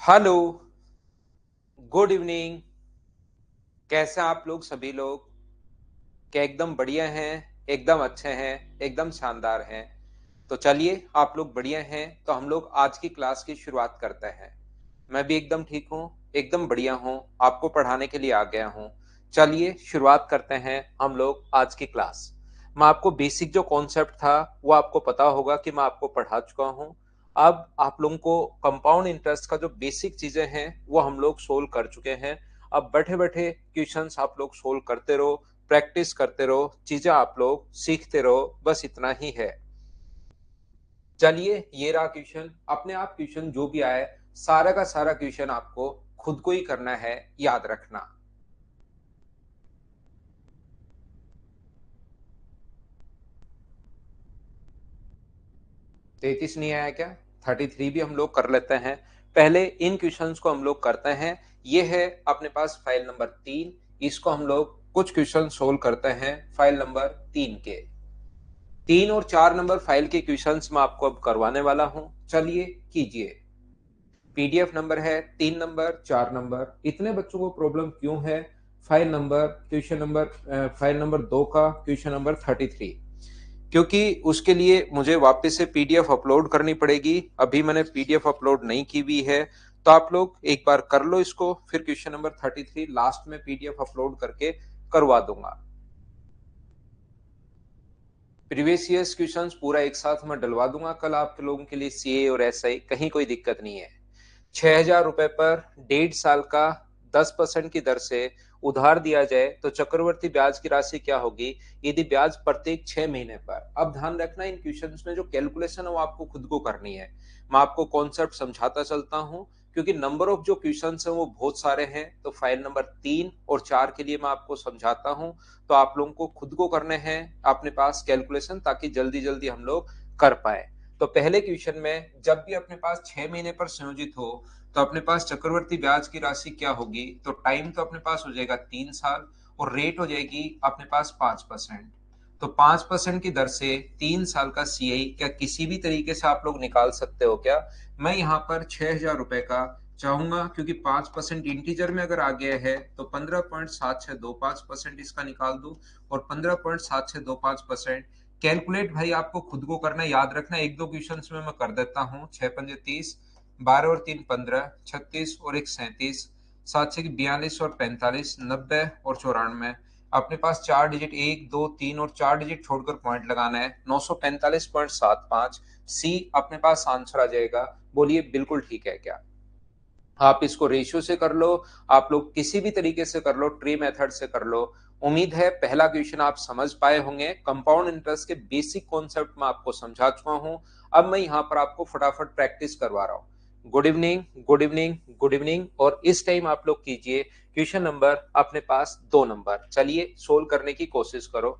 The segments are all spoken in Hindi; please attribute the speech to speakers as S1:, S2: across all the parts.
S1: Hello, good evening. कैसे हैं आप लोग सभी लोग? क्या एकदम बढ़िया हैं, एकदम अच्छे हैं, एकदम शानदार हैं? तो चलिए, आप लोग बढ़िया हैं तो हम लोग आज की क्लास की शुरुआत करते हैं। मैं भी एकदम ठीक हूँ, एकदम बढ़िया हूँ, आपको पढ़ाने के लिए आ गया हूँ। चलिए शुरुआत करते हैं हम लोग आज की क्लास। मैं आपको बेसिक जो कॉन्सेप्ट था वो आपको पता होगा कि मैं आपको पढ़ा चुका हूँ। अब आप लोगों को कंपाउंड इंटरेस्ट का जो बेसिक चीजें हैं वो हम लोग सोल्व कर चुके हैं। अब बैठे बैठे क्वेश्चंस आप लोग सोल्व करते रहो, प्रैक्टिस करते रहो, चीजें आप लोग सीखते रहो, बस इतना ही है। चलिए ये रहा क्वेश्चन। अपने आप क्वेश्चन जो भी आए, सारा का सारा क्वेश्चन आपको खुद को ही करना है, याद रखना। 33 नहीं आया क्या? 33 भी हम लोग कर लेते हैं। पहले इन क्वेश्चंस को हम लोग करते हैं। ये है अपने पास फाइल नंबर 3। इसको हम लोग कुछ क्वेश्चन सोल्व करते हैं फाइल नंबर 3 के। 3 और 4 नंबर फाइल के क्वेश्चंस मैं आपको अब करवाने वाला हूं। चलिए कीजिए। पीडीएफ नंबर है 3 नंबर 4 नंबर। इतने बच्चों को प्रॉब्लम क्यों है? File number question number file number 2 का क्वेश्चन नंबर 33, क्योंकि उसके लिए मुझे वापस से पीडीएफ अपलोड करनी पड़ेगी। अभी मैंने पीडीएफ अपलोड नहीं की हुई है, तो आप लोग एक बार कर लो इसको, फिर क्वेश्चन नंबर 33 लास्ट में पीडीएफ अपलोड करके करवा दूंगा। प्रीवियस ईयर्स क्वेश्चंस पूरा एक साथ मैं डलवा दूंगा कल आप लोगों के लिए। सीए और एसआई कहीं कोई दिक्कत नहीं है। 6,000 रुपए पर 1.5 साल का 10% की दर से उधार दिया जाए तो चक्रवर्ती ब्याज की राशि क्या होगी यदि ब्याज प्रत्येक 6 महीने पर। अब ध्यान रखना, इन क्वेश्चंस में जो कैलकुलेशन है वो आपको खुद को करनी है। मैं आपको कॉन्सेप्ट समझाता चलता हूँ, क्योंकि नंबर ऑफ जो क्वेश्चंस हैं वो बहुत सारे हैं। तो फाइल नंबर 3 और 4 के लिए मैं आपको समझाता हूँ, तो आप लोगों को खुद को करने हैं अपने पास कैलकुलेशन, ताकि जल्दी जल्दी हम लोग कर पाए। तो पहले क्वेश्चन में जब भी अपने पास 6 महीने पर संयोजित हो तो अपने पास चक्रवर्ती ब्याज की राशि क्या होगी? तो टाइम तो अपने पास हो जाएगा 3 साल, और रेट हो जाएगी अपने पास 5%। तो 5% की दर से 3 साल का सीआई क्या किसी भी तरीके से आप लोग निकाल सकते हो क्या? मैं यहाँ पर 6,000 रुपए का चाहूंगा, क्योंकि 5% इंटीजर में अगर आ गया है तो 15.7625% इसका निकाल दो, और 15.7625%। कैलकुलेट भाई आपको खुद को करना, याद रखना। एक दो क्वेश्चन में मैं कर देता हूँ। 6 पंजे 30, 12 और 3 15, 36 और 1 37, 7 6 42 और 45, 90 और 94। अपने पास 4 डिजिट, 1 2 3 और 4 डिजिट छोड़कर पॉइंट लगाना है। 945.75 सी अपने पास आंसर आ जाएगा। बोलिए बिल्कुल ठीक है क्या? आप इसको रेशियो से कर लो, आप लोग किसी भी तरीके से कर लो, ट्री मेथड से कर लो। उम्मीद है पहला क्वेश्चन आप समझ पाए होंगे। कंपाउंड इंटरेस्ट के बेसिक कॉन्सेप्ट मैं आपको समझा चुका हूं। अब मैं यहाँ पर आपको फटाफट प्रैक्टिस करवा रहा हूँ। Good evening, good evening, good evening. और इस टाइम आप लोग कीजिए क्वेश्चन नंबर अपने पास 2 नंबर। चलिए सोल्व करने की कोशिश करो।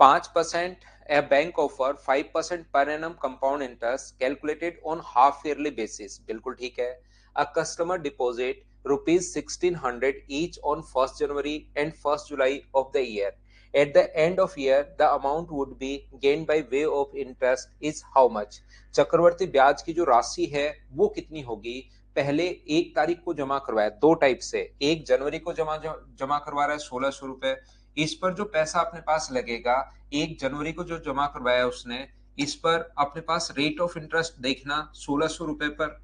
S1: 5%, a bank offer 5% per annum compound interest calculated on half yearly basis। बिल्कुल ठीक है। A customer deposit rupees 1,600 each on 1st January and 1st July of the year. At the end of year, the amount would be gained by way of interest is how much? चक्रवर्ती ब्याज की जो राशि है वो कितनी होगी? पहले 1 तारीख को जमा करवाया, दो टाइप से। 1 जनवरी को जमा जमा करवा रहा है 1,600 रुपए। इस पर जो पैसा अपने पास लगेगा, 1 जनवरी को जो जमा करवाया उसने, इस पर अपने पास रेट ऑफ इंटरेस्ट देखना, 1,600 रुपए पर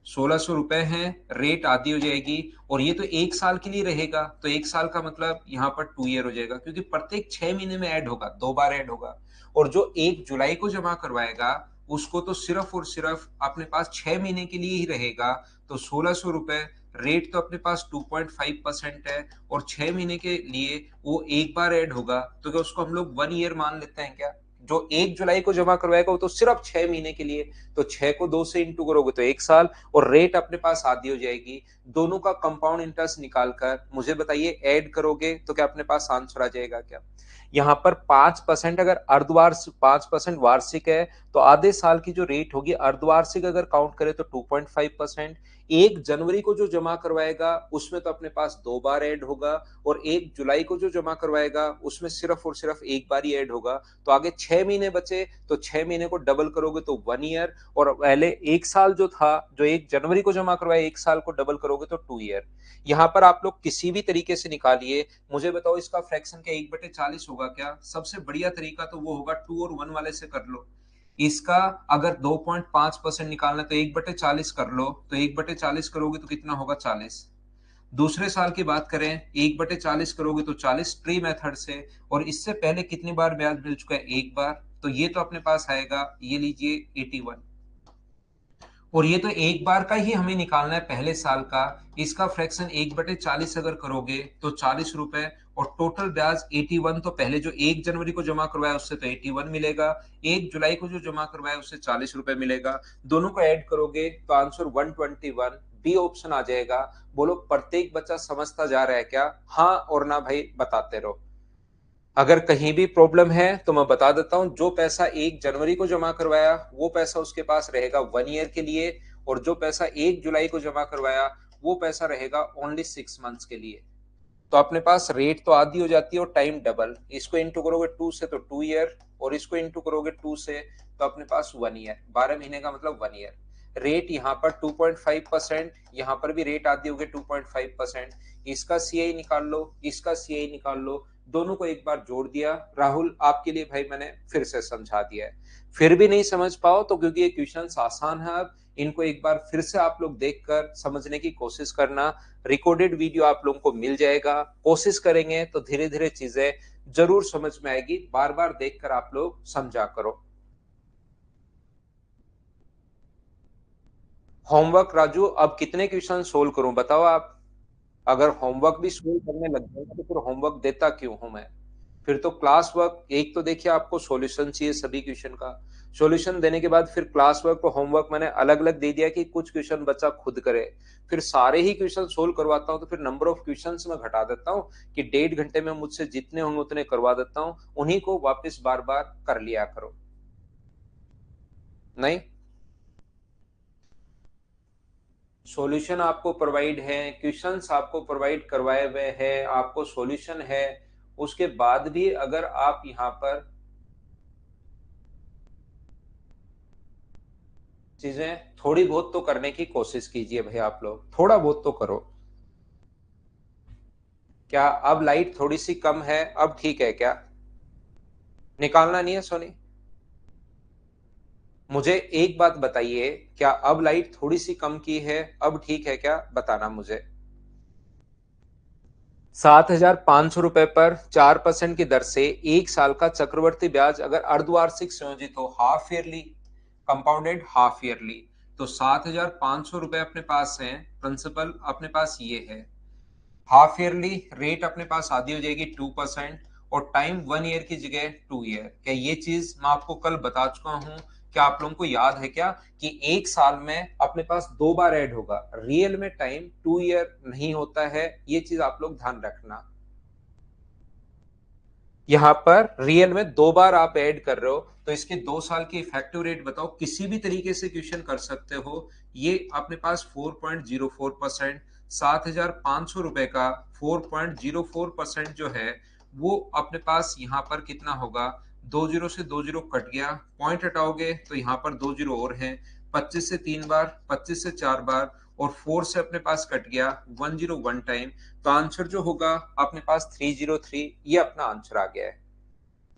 S1: 1,600 रुपए हैं, रेट आधी हो जाएगी। और ये तो 1 साल के लिए रहेगा, तो 1 साल का मतलब यहाँ पर 2 ईयर हो जाएगा, क्योंकि प्रत्येक 6 महीने में ऐड होगा, 2 बार ऐड होगा। और जो 1 जुलाई को जमा करवाएगा उसको तो सिर्फ और सिर्फ अपने पास 6 महीने के लिए ही रहेगा। तो 1,600 रुपए, रेट तो अपने पास 2.5% है, और 6 महीने के लिए वो 1 बार ऐड होगा, तो क्या उसको हम लोग 1 ईयर मान लेते हैं क्या? जो 1 जुलाई को जमा करवाएगा वो तो सिर्फ 6 महीने के लिए। तो 6 को 2 से इंटू करोगे तो 1 साल, और रेट अपने पास आधी हो जाएगी। दोनों का कंपाउंड इंटरेस्ट निकालकर मुझे बताइए, ऐड करोगे तो क्या अपने पास आंसर आ जाएगा क्या? यहाँ पर 5%, अगर अर्धवार्षिक 5% वार्षिक है तो आधे साल की जो रेट होगी अर्धवार्षिक अगर काउंट करें तो 2.5%। 1 जनवरी को जो जमा करवाएगा उसमें तो अपने पास 2 बार ऐड होगा, और 1 जुलाई को जो जमा करवाएगा उसमें सिर्फ और सिर्फ एक बार ही ऐड होगा। तो आगे 6 महीने बचे, तो 6 महीने को डबल करोगे तो 1 ईयर, और पहले 1 साल जो था, जो 1 जनवरी को जमा करवाया, 1 साल को डबल करोगे तो 2 ईयर। यहाँ पर आप लोग किसी भी तरीके से निकालिए, मुझे बताओ इसका फ्रैक्शन क्या 1/40 होगा क्या? सबसे बढ़िया तरीका तो वो होगा 2 और 1 वाले से कर लो। इसका अगर 2.5% निकालना है तो 1/40 कर लो, तो 1/40 करोगे तो कितना होगा? 40। दूसरे साल की बात करें, 1/40 करोगे तो 40 ट्री मेथड से, और इससे पहले कितनी बार ब्याज मिल चुका है? एक बार। तो ये तो अपने पास आएगा, ये लीजिए 81, और ये तो एक बार का ही हमें निकालना है पहले साल का। इसका फ्रैक्शन 1/40 अगर करोगे तो 40 रुपए, और टोटल ब्याज 81। तो पहले जो 1 जनवरी को जमा करवाया उससे तो 81 मिलेगा, 1 जुलाई को जो जमा करवाया उससे 40 रुपए मिलेगा। दोनों को ऐड करोगे तो आंसर 121 बी ऑप्शन आ जाएगा। बोलो प्रत्येक बच्चा समझता जा रहा है क्या? हाँ और ना भाई बताते रहो। अगर कहीं भी प्रॉब्लम है तो मैं बता देता हूं, जो पैसा 1 जनवरी को जमा करवाया वो पैसा उसके पास रहेगा 1 ईयर के लिए, और जो पैसा 1 जुलाई को जमा करवाया वो पैसा रहेगा ओनली 6 मंथ्स के लिए। तो अपने पास रेट तो आधी हो जाती है और टाइम डबल। इसको इंटू करोगे 2 से तो 2 ईयर, और इसको इंटू करोगे 2 से तो अपने पास 1 ईयर। 12 महीने का मतलब 1 ईयर। रेट यहाँ पर 2.5%, यहाँ पर भी रेट आधी होगी 2.5%। इसका सीआई निकाल लो, इसका सीआई निकाल लो, दोनों को एक बार जोड़ दिया। राहुल आपके लिए भाई मैंने फिर से समझा दिया है। फिर भी नहीं समझ पाओ तो क्योंकि ये क्वेश्चन आसान है, अब इनको एक बार फिर से आप लोग देखकर समझने की कोशिश करना। रिकॉर्डेड वीडियो आप लोगों को मिल जाएगा, कोशिश करेंगे तो धीरे धीरे चीजें जरूर समझ में आएगी। बार बार देखकर आप लोग समझा करो। होमवर्क राजू, अब कितने क्वेश्चन सोल्व करूं बताओ आप? अगर होमवर्क भी सोल्व करने लग जाएगा तो फिर होमवर्क देता क्यों हूं मैं? फिर तो क्लास वर्क, एक तो देखिए आपको सॉल्यूशन चाहिए सभी क्वेश्चन का, सॉल्यूशन देने के बाद फिर क्लास वर्क और होमवर्क मैंने अलग अलग दे दिया कि कुछ क्वेश्चन बच्चा खुद करे। फिर सारे ही क्वेश्चन सोल्व करवाता हूं तो फिर नंबर ऑफ क्वेश्चंस मैं घटा देता हूं कि 1.5 घंटे में मुझसे जितने होंगे उतने करवा देता हूं, उन्हीं को वापस बार बार कर लिया करो। नहीं, सॉल्यूशन आपको प्रोवाइड है, क्वेश्चंस आपको प्रोवाइड करवाए हुए हैं, आपको सॉल्यूशन है। उसके बाद भी अगर आप यहाँ पर चीजें थोड़ी बहुत तो करने की कोशिश कीजिए भाई, आप लोग थोड़ा बहुत तो करो। क्या अब लाइट थोड़ी सी कम है? अब ठीक है क्या? निकालना नहीं है सोनी? मुझे एक बात बताइए, क्या अब लाइट थोड़ी सी कम की है? अब ठीक है क्या? बताना मुझे। 7,500 रुपए पर 4% की दर से 1 साल का चक्रवर्ती ब्याज अगर अर्धवार्षिक संयोजित हो, half yearly compounded half yearly, तो 7,500 रुपए अपने पास है। प्रिंसिपल अपने पास ये है। हाफ ईयरली रेट अपने पास आधी हो जाएगी 2%, और टाइम 1 ईयर की जगह 2 ईयर। क्या ये चीज मैं आपको कल बता चुका हूं? क्या आप लोगों को याद है क्या कि 1 साल में अपने पास 2 बार ऐड होगा? रियल में टाइम 2 ईयर नहीं होता है, ये चीज आप लोग ध्यान रखना। यहाँ पर रियल में 2 बार आप ऐड कर रहे हो, तो इसके 2 साल की इफेक्टिव रेट बताओ। किसी भी तरीके से क्वेश्चन कर सकते हो। ये अपने पास 4.04%। 7,500 रुपए का 4.04% जो है वो अपने पास यहाँ पर कितना होगा? 2 जीरो से 2 जीरो कट गया, पॉइंट हटाओगे तो यहाँ पर 2 जीरो और हैं। 25 से 3 बार, 25 से 4 बार, और 4 से अपने पास कट गया 101 टाइम। तो आंसर जो होगा अपने पास 303, ये अपना आंसर आ गया है।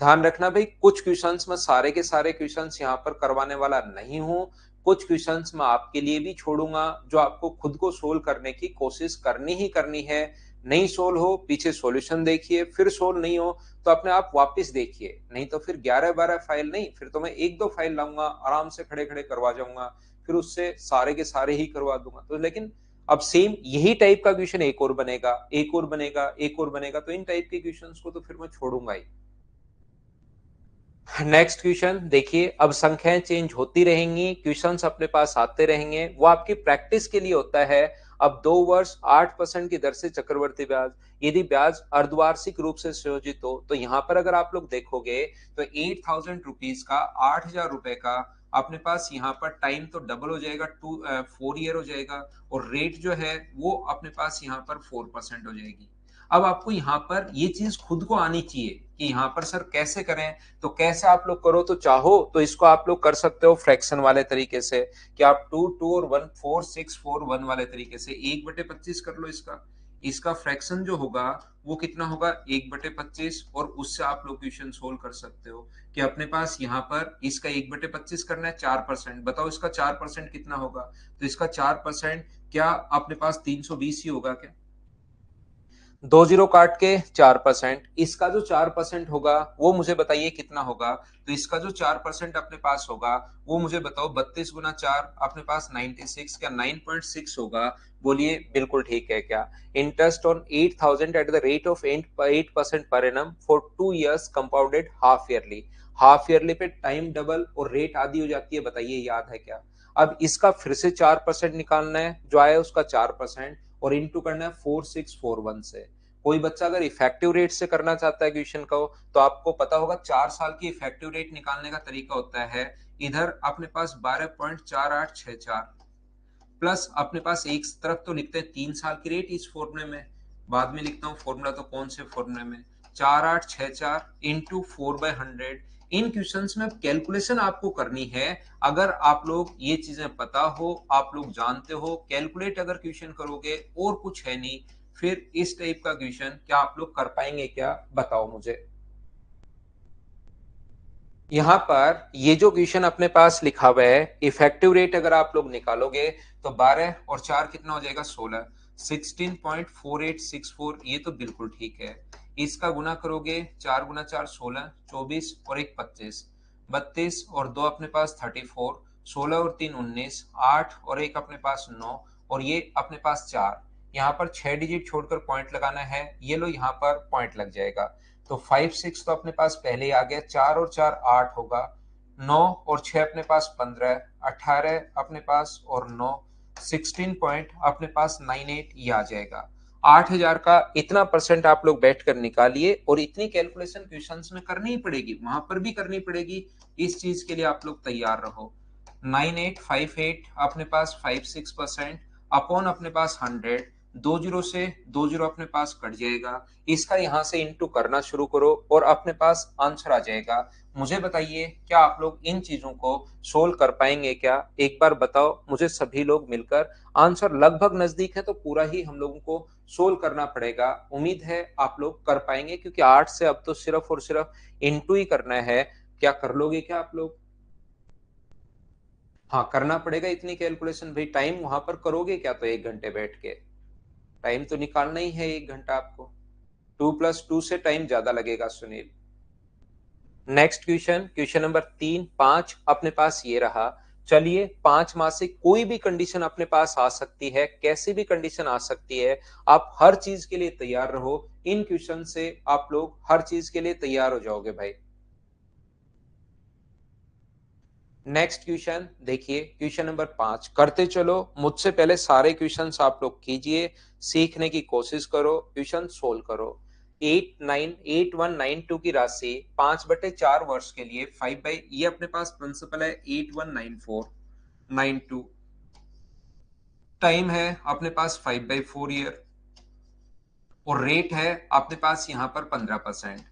S1: ध्यान रखना भाई, कुछ क्वेश्चंस मैं सारे के सारे क्वेश्चंस यहाँ पर करवाने वाला नहीं हूं। कुछ क्वेश्चंस मैं आपके लिए भी छोड़ूंगा जो आपको खुद को सोल्व करने की कोशिश करनी ही करनी है। नहीं सोल्व हो पीछे सॉल्यूशन देखिए, फिर सोल्व नहीं हो तो अपने आप वापस देखिए, नहीं तो फिर 11-12 फाइल नहीं, फिर तो मैं 1-2 फाइल लाऊंगा, आराम से खड़े खड़े करवा जाऊंगा, फिर उससे सारे के सारे ही करवा दूंगा। तो लेकिन अब सेम यही टाइप का क्वेश्चन एक और बनेगा, एक और बनेगा, एक और बनेगा, तो इन टाइप के क्वेश्चंस को तो फिर मैं छोड़ूंगा ही। नेक्स्ट क्वेश्चन देखिए, अब संख्याएं चेंज होती रहेंगी, क्वेश्चंस अपने पास आते रहेंगे, वो आपकी प्रैक्टिस के लिए होता है। अब 2 वर्ष 8% की दर से चक्रवर्ती ब्याज, यदि ब्याज अर्धवार्षिक रूप से संयोजित हो, तो यहां पर अगर आप लोग देखोगे तो 8,000 रुपीज का 8,000 रुपए का अपने पास यहाँ पर टाइम तो डबल हो जाएगा, 4 ईयर हो जाएगा, और रेट जो है वो अपने पास यहाँ पर 4% हो जाएगी। अब आपको यहाँ पर ये चीज खुद को आनी चाहिए कि यहाँ पर सर कैसे करें। तो कैसे आप लोग करो, तो चाहो तो इसको आप लोग कर सकते हो फ्रैक्शन वाले तरीके से, कि आप 2 और 1 4 6 4 1 वाले तरीके से 1/25 कर लो। इसका इसका फ्रैक्शन जो होगा वो कितना होगा, 1/25, और उससे आप लोग क्वेश्चन सोल्व कर सकते हो कि अपने पास यहाँ पर इसका 1/25 करना है 4%। बताओ इसका 4% कितना होगा, तो इसका 4% क्या अपने पास 320 ही होगा क्या? 2 जीरो काट के 4%, इसका जो 4% होगा वो मुझे बताइए कितना होगा। तो इसका जो 4% अपने पास होगा वो मुझे बताओ, 32 गुना 4 अपने पास 96, क्या 9.6 होगा? बोलिए बिल्कुल ठीक है क्या? Interest on 8,000 at the rate of 8% per annum for 2 years compounded half yearly. Half yearly पे टाइम डबल और रेट आधी हो जाती है, बताइए याद है क्या? अब इसका फिर से 4% निकालना है, जो आया उसका 4%, और इंटू करना है 4641 से। कोई बच्चा अगर इफेक्टिव रेट से करना चाहता है क्वेश्चन को, तो आपको पता होगा 4 साल की इफेक्टिव रेट निकालने का तरीका होता है, इधर अपने पास 12.4864 प्लस अपने पास एक तरफ तो लिखते हैं 3 साल की रेट इस फॉर्मूले में, बाद में लिखता हूँ फॉर्मूला तो कौन से फॉर्मूले में, 4864 इंटू 4/100। इन क्वेश्चंस में कैलकुलेशन आपको करनी है। अगर आप लोग ये चीजें पता हो, आप लोग जानते हो, कैलकुलेट अगर क्वेश्चन करोगे और कुछ है नहीं, फिर इस टाइप का क्वेश्चन क्या आप लोग कर पाएंगे क्या, बताओ मुझे। यहाँ पर ये जो क्वेश्चन अपने पास लिखा हुआ है, इफेक्टिव रेट अगर आप लोग निकालोगे तो 12 और 4 कितना हो जाएगा, 16, 16.4864, ये तो बिल्कुल ठीक है। इसका गुना करोगे, 4 गुना 4 16, 24 और 1 25, 32 और 2 अपने पास 34, 16 और 3 19, 8 और 1 अपने पास 9, और ये अपने पास 4। यहाँ पर 6 डिजिट छोड़कर पॉइंट लगाना है, ये लो यहाँ पर पॉइंट लग जाएगा। तो 5 6 तो अपने पास पहले ही आ गया, 4 और 4 8 होगा, 9 और 6 अपने पास 15, 18 अपने पास और 9, 16 पॉइंट अपने पास 98, ये आ जाएगा। 8,000 का इतना परसेंट आप लोग बैठ कर निकालिए, और इतनी कैलकुलेशन क्वेश्चंस में करनी ही पड़ेगी, वहां पर भी करनी पड़ेगी। इस चीज के लिए आप लोग तैयार रहो। 9858 अपने पास 56% अपॉन अपने पास 100, 2 जीरो से 2 जीरो अपने पास कट जाएगा, इसका यहां से इंटू करना शुरू करो और अपने पास आंसर आ जाएगा। मुझे बताइए क्या आप लोग इन चीजों को सोल्व कर पाएंगे क्या, एक बार बताओ मुझे सभी लोग मिलकर। आंसर लगभग नजदीक है, तो पूरा ही हम लोगों को सोल्व करना पड़ेगा। उम्मीद है आप लोग कर पाएंगे, क्योंकि 8 से अब तो सिर्फ और सिर्फ इंटू ही करना है। क्या कर लोगे क्या आप लोग? हाँ करना पड़ेगा इतनी कैलकुलेशन भाई। टाइम वहां पर करोगे क्या, तो 1 घंटे बैठ के टाइम तो निकालना ही है 1 घंटा आपको। 2+2 से टाइम ज्यादा लगेगा Sunil. Next question, question number 3 5 अपने पास ये रहा। चलिए 5 माह से कोई भी कंडीशन अपने पास आ सकती है, कैसी भी कंडीशन आ सकती है, आप हर चीज के लिए तैयार रहो। इन क्वेश्चन से आप लोग हर चीज के लिए तैयार हो जाओगे भाई। नेक्स्ट क्वेश्चन देखिए, क्वेश्चन नंबर 5 करते चलो, मुझसे पहले सारे क्वेश्चंस आप लोग कीजिए, सीखने की कोशिश करो, क्वेश्चन सोल्व करो। 8192 की राशि 5/4 वर्ष के लिए 5 ये अपने पास प्रिंसिपल है 819492, टाइम है अपने पास 5/4 ईयर, और रेट है अपने पास यहाँ पर 15%।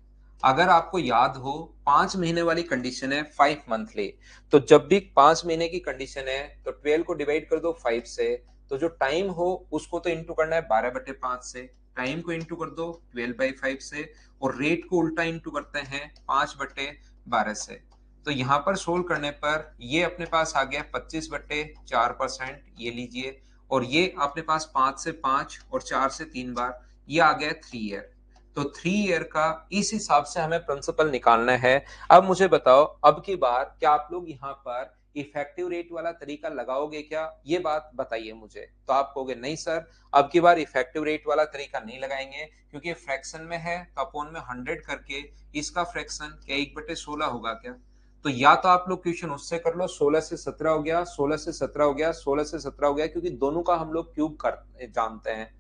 S1: अगर आपको याद हो 5 महीने वाली कंडीशन है 5 मंथली, तो जब भी 5 महीने की कंडीशन है तो 12 को डिवाइड कर दो 5 से, तो जो टाइम हो उसको तो इंटू करना है 12/5 से, टाइम को इंटू कर दो 12/5 से, और रेट को उल्टा इंटू करते हैं 5/12 से। तो यहाँ पर सोल्व करने पर ये अपने पास आ गया 25/4%, ये लीजिए, और ये अपने पास 5 से 5 और 4 से 3 बार, ये आ गया 3 ईयर। तो 3 ईयर का इस हिसाब से हमें प्रिंसिपल निकालना है। अब मुझे बताओ, अब की बार क्या आप लोग यहाँ पर इफेक्टिव रेट वाला तरीका लगाओगे क्या, ये बात बताइए मुझे। तो आप कहोगे नहीं सर, अब की बार इफेक्टिव रेट वाला तरीका नहीं लगाएंगे, क्योंकि फ्रैक्शन में है तो अपॉन में 100 करके इसका फ्रैक्शन क्या 1/16 होगा क्या? तो या तो आप लोग क्वेश्चन उससे कर लो, 16 से 17 हो गया, 16 से 17 हो गया, 16 से 17 हो गया, क्योंकि दोनों का हम लोग क्यूब कर जानते हैं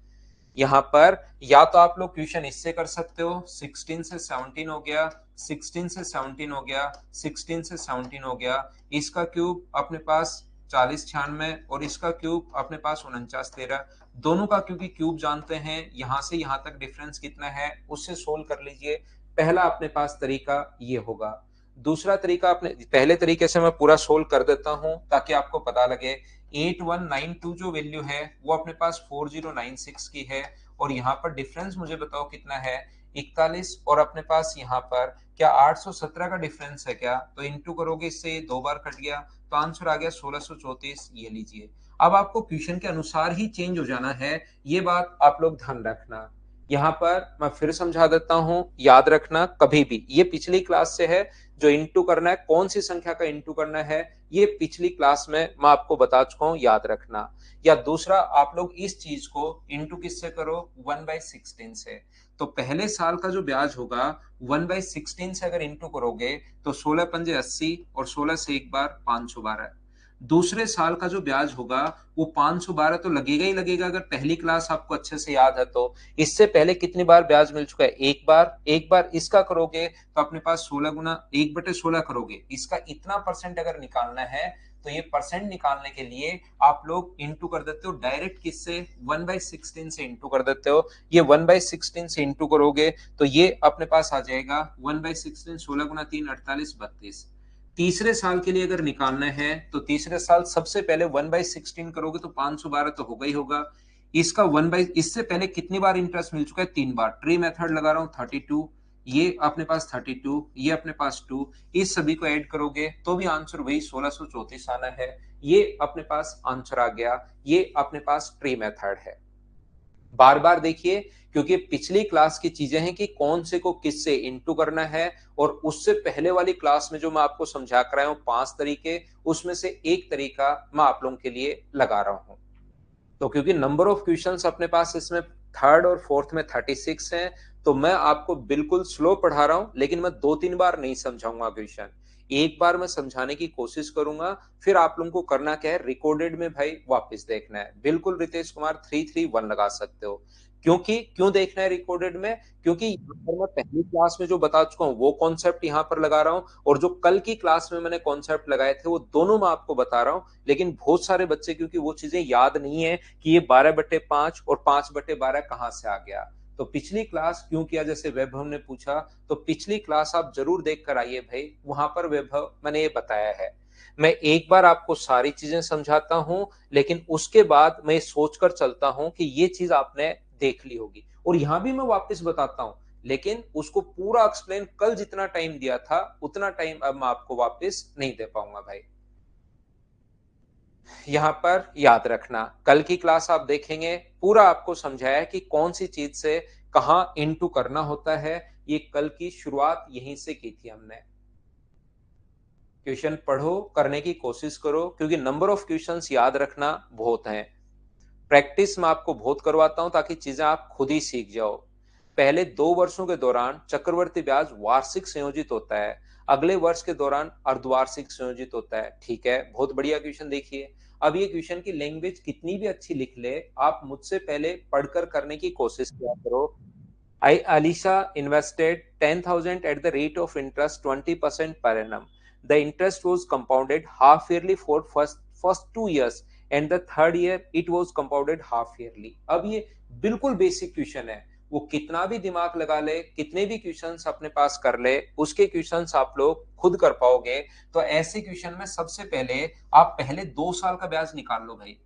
S1: यहाँ पर। या तो आप लोग क्वेश्चन इससे कर सकते हो, 16 से 17 हो गया, 16 से 17 हो गया, 16 से 17 हो गया, इसका क्यूब अपने पास 40 96 और इसका क्यूब अपने पास 49 13। दोनों का क्योंकि क्यूब जानते हैं, यहां से यहां तक डिफरेंस कितना है उससे सोल्व कर लीजिए। पहला अपने पास तरीका ये होगा। दूसरा तरीका अपने पहले तरीके से मैं पूरा सोल्व कर देता हूं ताकि आपको पता लगे। 8192 जो वैल्यू है वो अपने पास 4096 की है, और यहाँ पर डिफरेंस मुझे बताओ कितना है, 41, और अपने पास यहाँ पर क्या 817 का डिफरेंस है क्या, तो इंटू करोगे इससे ये दो बार कट गया, तो आंसर आ गया 1634। ये लीजिए। अब आपको क्वेश्चन के अनुसार ही चेंज हो जाना है, ये बात आप लोग ध्यान रखना। यहाँ पर मैं फिर समझा देता हूं, याद रखना कभी भी ये पिछली क्लास से है, जो इंटू करना है कौन सी संख्या का इंटू करना है ये पिछली क्लास में मैं आपको बता चुका हूं, याद रखना। या दूसरा आप लोग इस चीज को इंटू किससे करो, 1/16 से। तो पहले साल का जो ब्याज होगा 1/16 से अगर इंटू करोगे तो 16 पंजे 80 और 16 से एक बार 512। दूसरे साल का जो ब्याज होगा वो 512 तो लगेगा ही लगेगा, अगर पहली क्लास आपको अच्छे से याद है तो। इससे पहले कितनी बार ब्याज मिल चुका है, एक बार। एक बार इसका करोगे तो अपने पास 16 गुना 1/16 करोगे, इसका इतना परसेंट अगर निकालना है तो ये परसेंट निकालने के लिए आप लोग इंटू कर देते हो डायरेक्ट, किससे, 1/16 से इंटू कर देते हो। ये 1/16 से इंटू करोगे तो ये अपने पास आ जाएगा 1/16, 16 गुना 3 48 32। तीसरे साल के लिए अगर निकालना है तो तीसरे साल सबसे पहले 1/16 करोगे तो 512 तो होगा ही होगा। इसका इससे पहले कितनी बार इंटरेस्ट मिल चुका है, 3 बार। ट्री मेथड लगा रहा हूं, 32, ये अपने पास 32, ये अपने पास 2, इस सभी को ऐड करोगे तो भी आंसर वही 1634 आना है। ये अपने पास आंसर आ गया, ये अपने पास ट्री मेथड है। बार बार देखिए, क्योंकि पिछली क्लास की चीजें हैं कि कौन से को किससे इंटू करना है, और उससे पहले वाली क्लास में जो मैं आपको समझा कर आया हूं 5 तरीके, उसमें से एक तरीका मैं आप लोगों के लिए लगा रहा हूं। तो क्योंकि नंबर ऑफ क्वेश्चंस अपने पास इसमें थर्ड और फोर्थ में 36 हैं, तो मैं आपको बिल्कुल स्लो पढ़ा रहा हूं, लेकिन मैं 2-3 बार नहीं समझाऊंगा क्वेश्चन। एक बार मैं समझाने की कोशिश करूंगा, फिर आप लोगों को करना क्या है, रिकॉर्डेड में भाई वापस देखना है। बिल्कुल रितेश कुमार 331 लगा सकते हो। क्यों देखना है रिकॉर्डेड में, क्योंकि यहाँ पर मैं पहली क्लास में जो बता चुका हूँ वो कॉन्सेप्ट यहाँ पर लगा रहा हूँ, और जो कल की क्लास में मैंने कॉन्सेप्ट लगाए थे वो दोनों मैं आपको बता रहा हूँ। लेकिन बहुत सारे बच्चे क्योंकि वो चीजें याद नहीं है कि ये 12/5 और 5/12 कहां से आ गया, तो पिछली क्लास क्यों किया, जैसे वैभव ने पूछा, तो पिछली क्लास आप जरूर देख कर आइए भाई, वहां पर वैभव मैंने ये बताया है। मैं एक बार आपको सारी चीजें समझाता हूं, लेकिन उसके बाद मैं सोचकर चलता हूं कि ये चीज आपने देख ली होगी, और यहां भी मैं वापस बताता हूं, लेकिन उसको पूरा एक्सप्लेन कल जितना टाइम दिया था उतना टाइम अब मैं आपको वापस नहीं दे पाऊंगा भाई। यहां पर याद रखना, कल की क्लास आप देखेंगे, पूरा आपको समझाया कि कौन सी चीज से कहां इनटू करना होता है। ये कल की शुरुआत यहीं से की थी हमने। क्वेश्चन पढ़ो, करने की कोशिश करो, क्योंकि नंबर ऑफ क्वेश्चंस याद रखना बहुत हैं। प्रैक्टिस में आपको बहुत करवाता हूं ताकि चीजें आप खुद ही सीख जाओ। पहले 2 वर्षों के दौरान चक्रवर्ती ब्याज वार्षिक संयोजित होता है, अगले वर्ष के दौरान अर्धवार्षिक संयोजित होता है। ठीक है, बहुत बढ़िया क्वेश्चन देखिए। अब ये क्वेश्चन की लैंग्वेज कितनी भी अच्छी लिख ले, आप मुझसे पहले पढ़कर करने की कोशिश किया करो। I, Alisha invested 10,000 at the rate of interest 20% per annum. The interest was compounded half yearly for first 2 years, and the third year it was compounded half yearly. अब ये बिल्कुल बेसिक क्वेश्चन है, वो कितना भी दिमाग लगा ले, कितने भी क्वेश्चंस अपने पास कर ले, उसके क्वेश्चंस आप लोग खुद कर पाओगे। तो ऐसे क्वेश्चन में सबसे पहले आप पहले 2 साल का ब्याज निकाल लो भाई।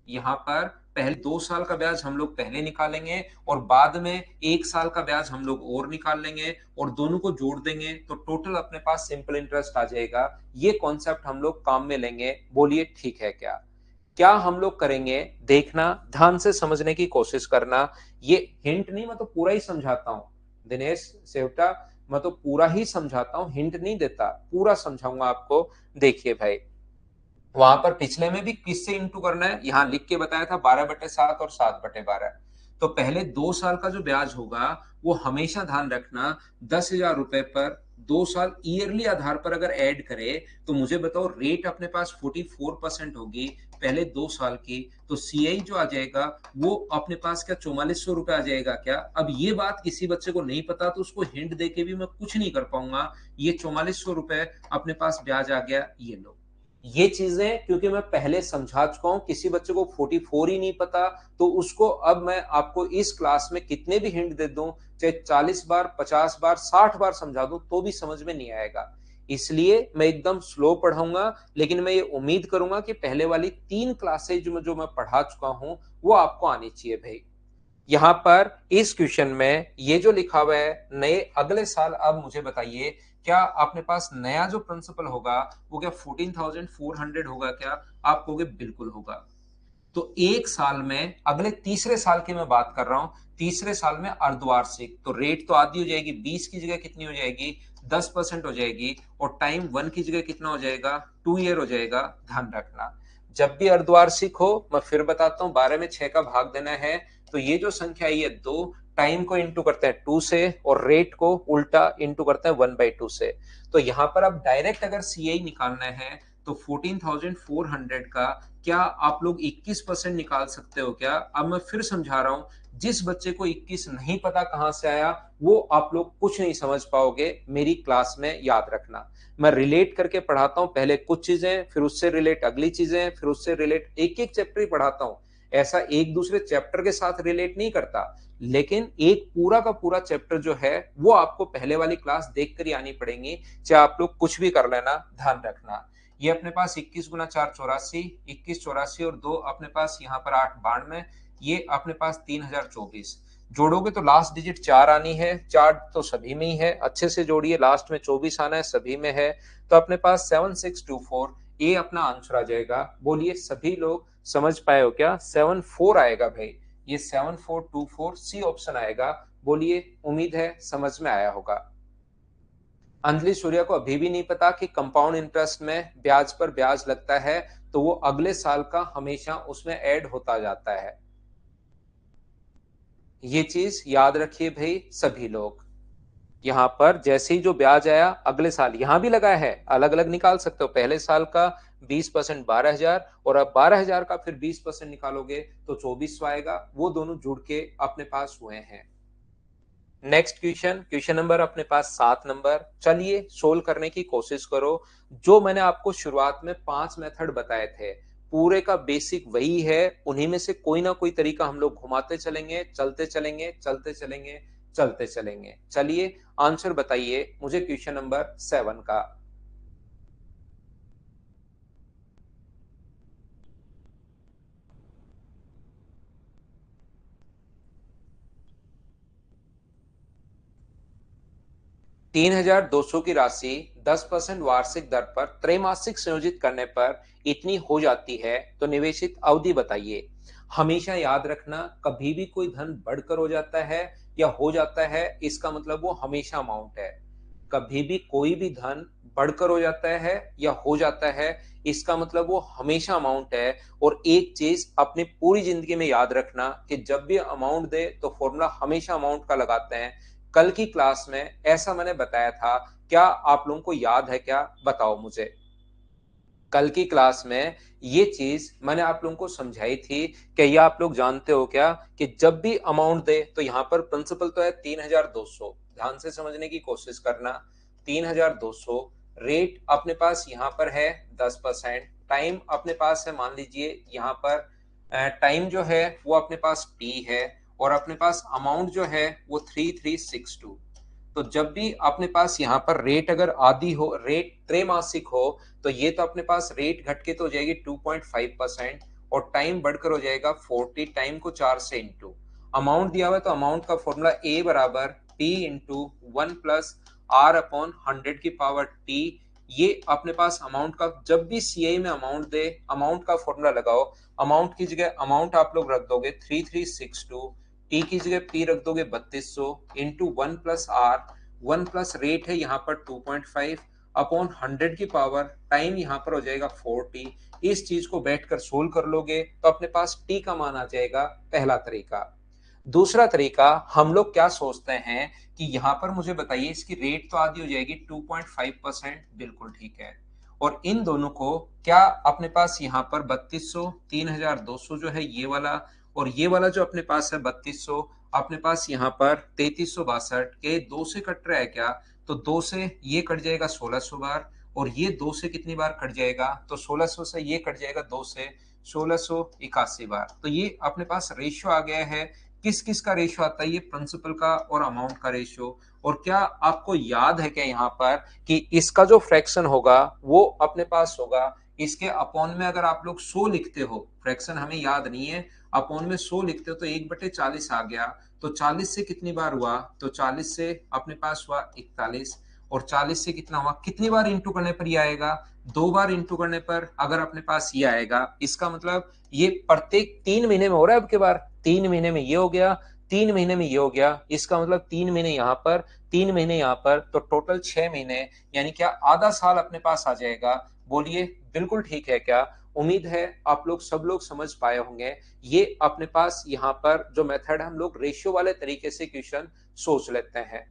S1: यहाँ पर पहले 2 साल का ब्याज हम लोग पहले निकालेंगे, और बाद में 1 साल का ब्याज हम लोग और निकाल लेंगे, और दोनों को जोड़ देंगे तो टोटल अपने पास सिंपल इंटरेस्ट आ जाएगा। ये कॉन्सेप्ट हम लोग काम में लेंगे, बोलिए ठीक है क्या। क्या हम लोग करेंगे, देखना, ध्यान से समझने की कोशिश करना। ये हिंट नहीं, मैं तो पूरा ही समझाता हूँ दिनेश सेवटा, मैं तो पूरा ही समझाता हूँ, हिंट नहीं देता, पूरा समझाऊंगा आपको। देखिए भाई, वहां पर पिछले में भी किससे इंटू करना है, यहां लिख के बताया था 12/7 और 7/12। तो पहले 2 साल का जो ब्याज होगा वो हमेशा ध्यान रखना 10,000 रुपए पर 2 साल ईयरली आधार पर अगर ऐड करे तो मुझे बताओ रेट अपने पास 44% होगी पहले 2 साल की, तो सीआई जो आ जाएगा वो अपने पास क्या 4400 रुपए आ जाएगा क्या? अब ये बात किसी बच्चे को नहीं पता तो उसको हिंट दे के भी मैं कुछ नहीं कर पाऊंगा। ये 4400 रुपए अपने पास ब्याज आ गया, ये लो। ये चीजें क्योंकि मैं पहले समझा चुका हूं, किसी बच्चे को 44 ही नहीं पता तो उसको अब मैं आपको इस क्लास में कितने भी हिंट दे दूं, चाहे 40 बार 50 बार 60 बार समझा दूं तो भी समझ में नहीं आएगा। इसलिए मैं एकदम स्लो पढ़ाऊंगा, लेकिन मैं ये उम्मीद करूंगा कि पहले वाली 3 क्लासेज जो मैं पढ़ा चुका हूं वो आपको आनी चाहिए भाई। यहां पर इस क्वेश्चन में ये जो लिखा हुआ है नए अगले साल, अब मुझे बताइए क्या अपने पास नया जो प्रिंसिपल होगा वो क्या 14,400 होगा क्या? आप कहोगे बिल्कुल होगा। तो एक साल में अगले तीसरे साल की मैं बात कर रहा हूं, तीसरे साल में अर्धवार्षिक, तो रेट तो आधी हो जाएगी, 20 की जगह कितनी हो जाएगी 10% हो जाएगी, और टाइम 1 की जगह कितना हो जाएगा 2 ईयर हो जाएगा। ध्यान रखना जब भी अर्धवार्षिक हो, मैं फिर बताता हूं 12 में 6 का भाग देना है, तो ये जो संख्या है ये 2, टाइम को इंटू करते हैं 2 से और रेट को उल्टा इंटू करते हैं 1/2 से। तो यहां पर अब डायरेक्ट अगर सीआई निकालना है तो 14,400 का क्या आप लोग 21% निकाल सकते हो क्या? अब मैं फिर समझा रहा हूं, जिस बच्चे को 21 नहीं पता कहां से आया वो आप लोग कुछ नहीं समझ पाओगे मेरी क्लास में, याद रखना। मैं रिलेट करके पढ़ाता हूं, पहले कुछ चीजें, फिर उससे रिलेट अगली चीजें, फिर उससे रिलेट एक एक चैप्टर ही पढ़ाता हूं। ऐसा एक दूसरे चैप्टर के साथ रिलेट नहीं करता, लेकिन एक पूरा का पूरा चैप्टर जो है वो आपको पहले वाली क्लास देखकर ही आनी पड़ेगी, चाहे आप लोग कुछ भी कर लेना। ध्यान रखना ये अपने पास 21 गुना 4 84, 21 84 और 2 अपने पास यहाँ पर 8 92, ये अपने पास 3024। जोड़ोगे तो लास्ट डिजिट 4 आनी है, 4 तो सभी में ही है, अच्छे से जोड़िए, लास्ट में 24 आना है, सभी में है, तो अपने पास 7624 ये अपना आंसर आ जाएगा। बोलिए सभी लोग समझ पाए हो क्या? 74 आएगा भाई, ये 7424 सी ऑप्शन आएगा। बोलिए उम्मीद है समझ में आया होगा। अंजलि सूर्या को अभी भी नहीं पता कि कंपाउंड इंटरेस्ट में ब्याज पर ब्याज लगता है तो वो अगले साल का हमेशा उसमें ऐड होता जाता है। ये चीज याद रखिए भाई सभी लोग। यहां पर जैसे ही जो ब्याज आया अगले साल यहां भी लगा है, अलग अलग निकाल सकते हो, पहले साल का 20% 12,000 और अब 12,000 का फिर 20% निकालोगे तो 2400 आएगा, वो दोनों जुड़ के अपने पास हुए हैं। नेक्स्ट क्वेश्चन, क्वेश्चन नंबर अपने पास 7 नंबर, चलिए सोल्व करने की कोशिश करो। जो मैंने आपको शुरुआत में 5 मेथड बताए थे पूरे का बेसिक वही है, उन्हीं में से कोई ना कोई तरीका हम लोग घुमाते चलेंगे, चलते चलेंगे, चलते चलेंगे, चलते चलेंगे। चलिए आंसर बताइए मुझे क्वेश्चन नंबर 7 का। 3,200 की राशि 10% वार्षिक दर पर त्रैमासिक संयोजित करने पर इतनी हो जाती है तो निवेशित अवधि बताइए। हमेशा याद रखना कभी भी कोई धन बढ़कर हो जाता है या हो जाता है इसका मतलब वो हमेशा अमाउंट है। कभी भी कोई भी धन बढ़कर हो जाता है या हो जाता है इसका मतलब वो हमेशा अमाउंट है। और एक चीज अपनी पूरी जिंदगी में याद रखना कि जब भी अमाउंट दे तो फॉर्मूला हमेशा अमाउंट का लगाते हैं। कल की क्लास में ऐसा मैंने बताया था, क्या आप लोगों को याद है क्या? बताओ मुझे। कल की क्लास में ये चीज मैंने आप लोगों को समझाई थी कि ये आप लोग जानते हो क्या कि जब भी अमाउंट दे तो यहां पर प्रिंसिपल तो है 3,200, ध्यान से समझने की कोशिश करना। 3,200 रेट अपने पास यहां पर है 10%, टाइम अपने पास है मान लीजिए यहां पर टाइम जो है वो अपने पास टी है, और अपने पास अमाउंट जो है वो 3362। तो जब भी अपने पास यहाँ पर रेट अगर आधी हो, रेट त्रैमासिक हो, तो ये तो अपने पास रेट घट के तो हो जाएगी 2.5% और टाइम बढ़कर हो जाएगा 40, टाइम को 4 से इंटू अमाउंट दिया हुआ है, तो अमाउंट का फॉर्मूला ए बराबर पी इंटू 1+r/100 की पावर टी। ये अपने पास अमाउंट का, जब भी सीआई में अमाउंट दे अमाउंट का फॉर्मूला लगाओ, अमाउंट की जगह अमाउंट आप लोग रख दोगे 3362, टी की जगह पी रख दोगे 3200 इंटू 1+r, 1+ रेट है यहाँ पर 2.5 अपॉन 100 की पावर, टाइम यहाँ पर हो जाएगा 40। इस चीज को बैठकर सोल्व कर लोगे तो अपने पास टी का मान आ जाएगा, पहला तरीका। दूसरा तरीका, हम लोग क्या सोचते हैं कि यहाँ पर मुझे बताइए इसकी रेट तो आधी हो जाएगी 2.5%, बिल्कुल ठीक है। और इन दोनों को क्या अपने पास यहाँ पर 3200, 3200 जो है ये वाला, और ये वाला जो अपने पास है 3200, अपने पास यहाँ पर 3362 के दो से कट रहा है क्या? तो दो से ये कट जाएगा 1600 बार, और ये दो से कितनी बार कट जाएगा? तो 1600 से ये कट जाएगा दो से 1681 बार। तो ये अपने पास रेशियो आ गया है। किस किस का रेशियो आता है? ये प्रिंसिपल का और अमाउंट का रेशियो। और क्या आपको याद है क्या यहाँ पर कि इसका जो फ्रैक्शन होगा वो अपने पास होगा इसके अपॉन में, अगर आप लोग 100 लिखते हो, फ्रैक्शन हमें याद नहीं है, अपॉन में 100 लिखते हो तो 1/40 आ गया। तो 40 से कितनी बार हुआ? तो 40 से अपने पास हुआ 41, और 40 से कितना हुआ? कितनी बार इंटू करने पर ये आएगा? दो बार इंटू करने पर अगर अपने पास ये आएगा, इसका मतलब ये प्रत्येक 3 महीने में हो रहा है। अब के बार 3 महीने में ये हो गया, 3 महीने में ये हो गया, इसका मतलब 3 महीने यहाँ पर, 3 महीने यहाँ पर, तो टोटल 6 महीने, यानी क्या आधा साल अपने पास आ जाएगा? बोलिए बिल्कुल ठीक है क्या? उम्मीद है आप लोग सब लोग समझ पाए होंगे। ये अपने पास यहाँ पर जो मेथड है, हम लोग रेशियो वाले तरीके से क्वेश्चन सोच लेते हैं।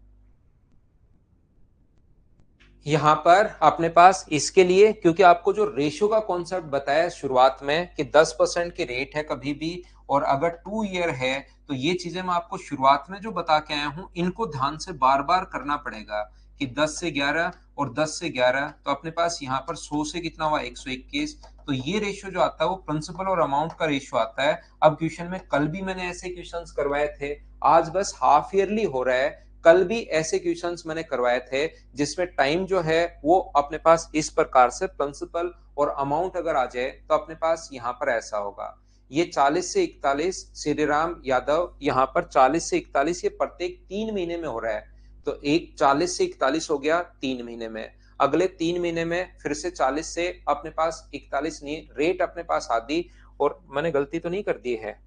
S1: यहाँ पर अपने पास इसके लिए, क्योंकि आपको जो रेशियो का कॉन्सेप्ट बताया शुरुआत में कि 10% की रेट है कभी भी, और अगर 2 ईयर है, तो ये चीजें मैं आपको शुरुआत में जो बता के आया हूं, इनको ध्यान से बार बार करना पड़ेगा कि 10 से 11 और 10 से 11, तो अपने पास यहाँ पर 100 से कितना हुआ? 121। तो ये रेशियो जो आता है वो प्रिंसिपल और अमाउंट का रेशियो आता है। अब क्वेश्चन में कल भी मैंने ऐसे क्वेश्चंस करवाए थे, आज बस हाफ ईयरली हो रहा है, कल भी ऐसे क्वेश्चंस मैंने करवाए थे जिसमें टाइम जो है वो अपने पास इस प्रकार से प्रिंसिपल और अमाउंट अगर आ जाए तो अपने पास यहाँ पर ऐसा होगा। ये 40 से 41 श्रीराम यादव, यहाँ पर 40 से 41 ये प्रत्येक 3 महीने में हो रहा है। तो एक 40 से 41 हो गया 3 महीने में, अगले 3 महीने में फिर से 40 से अपने पास 41 नहीं, रेट अपने पास आधी, और मैंने गलती तो नहीं कर दी है,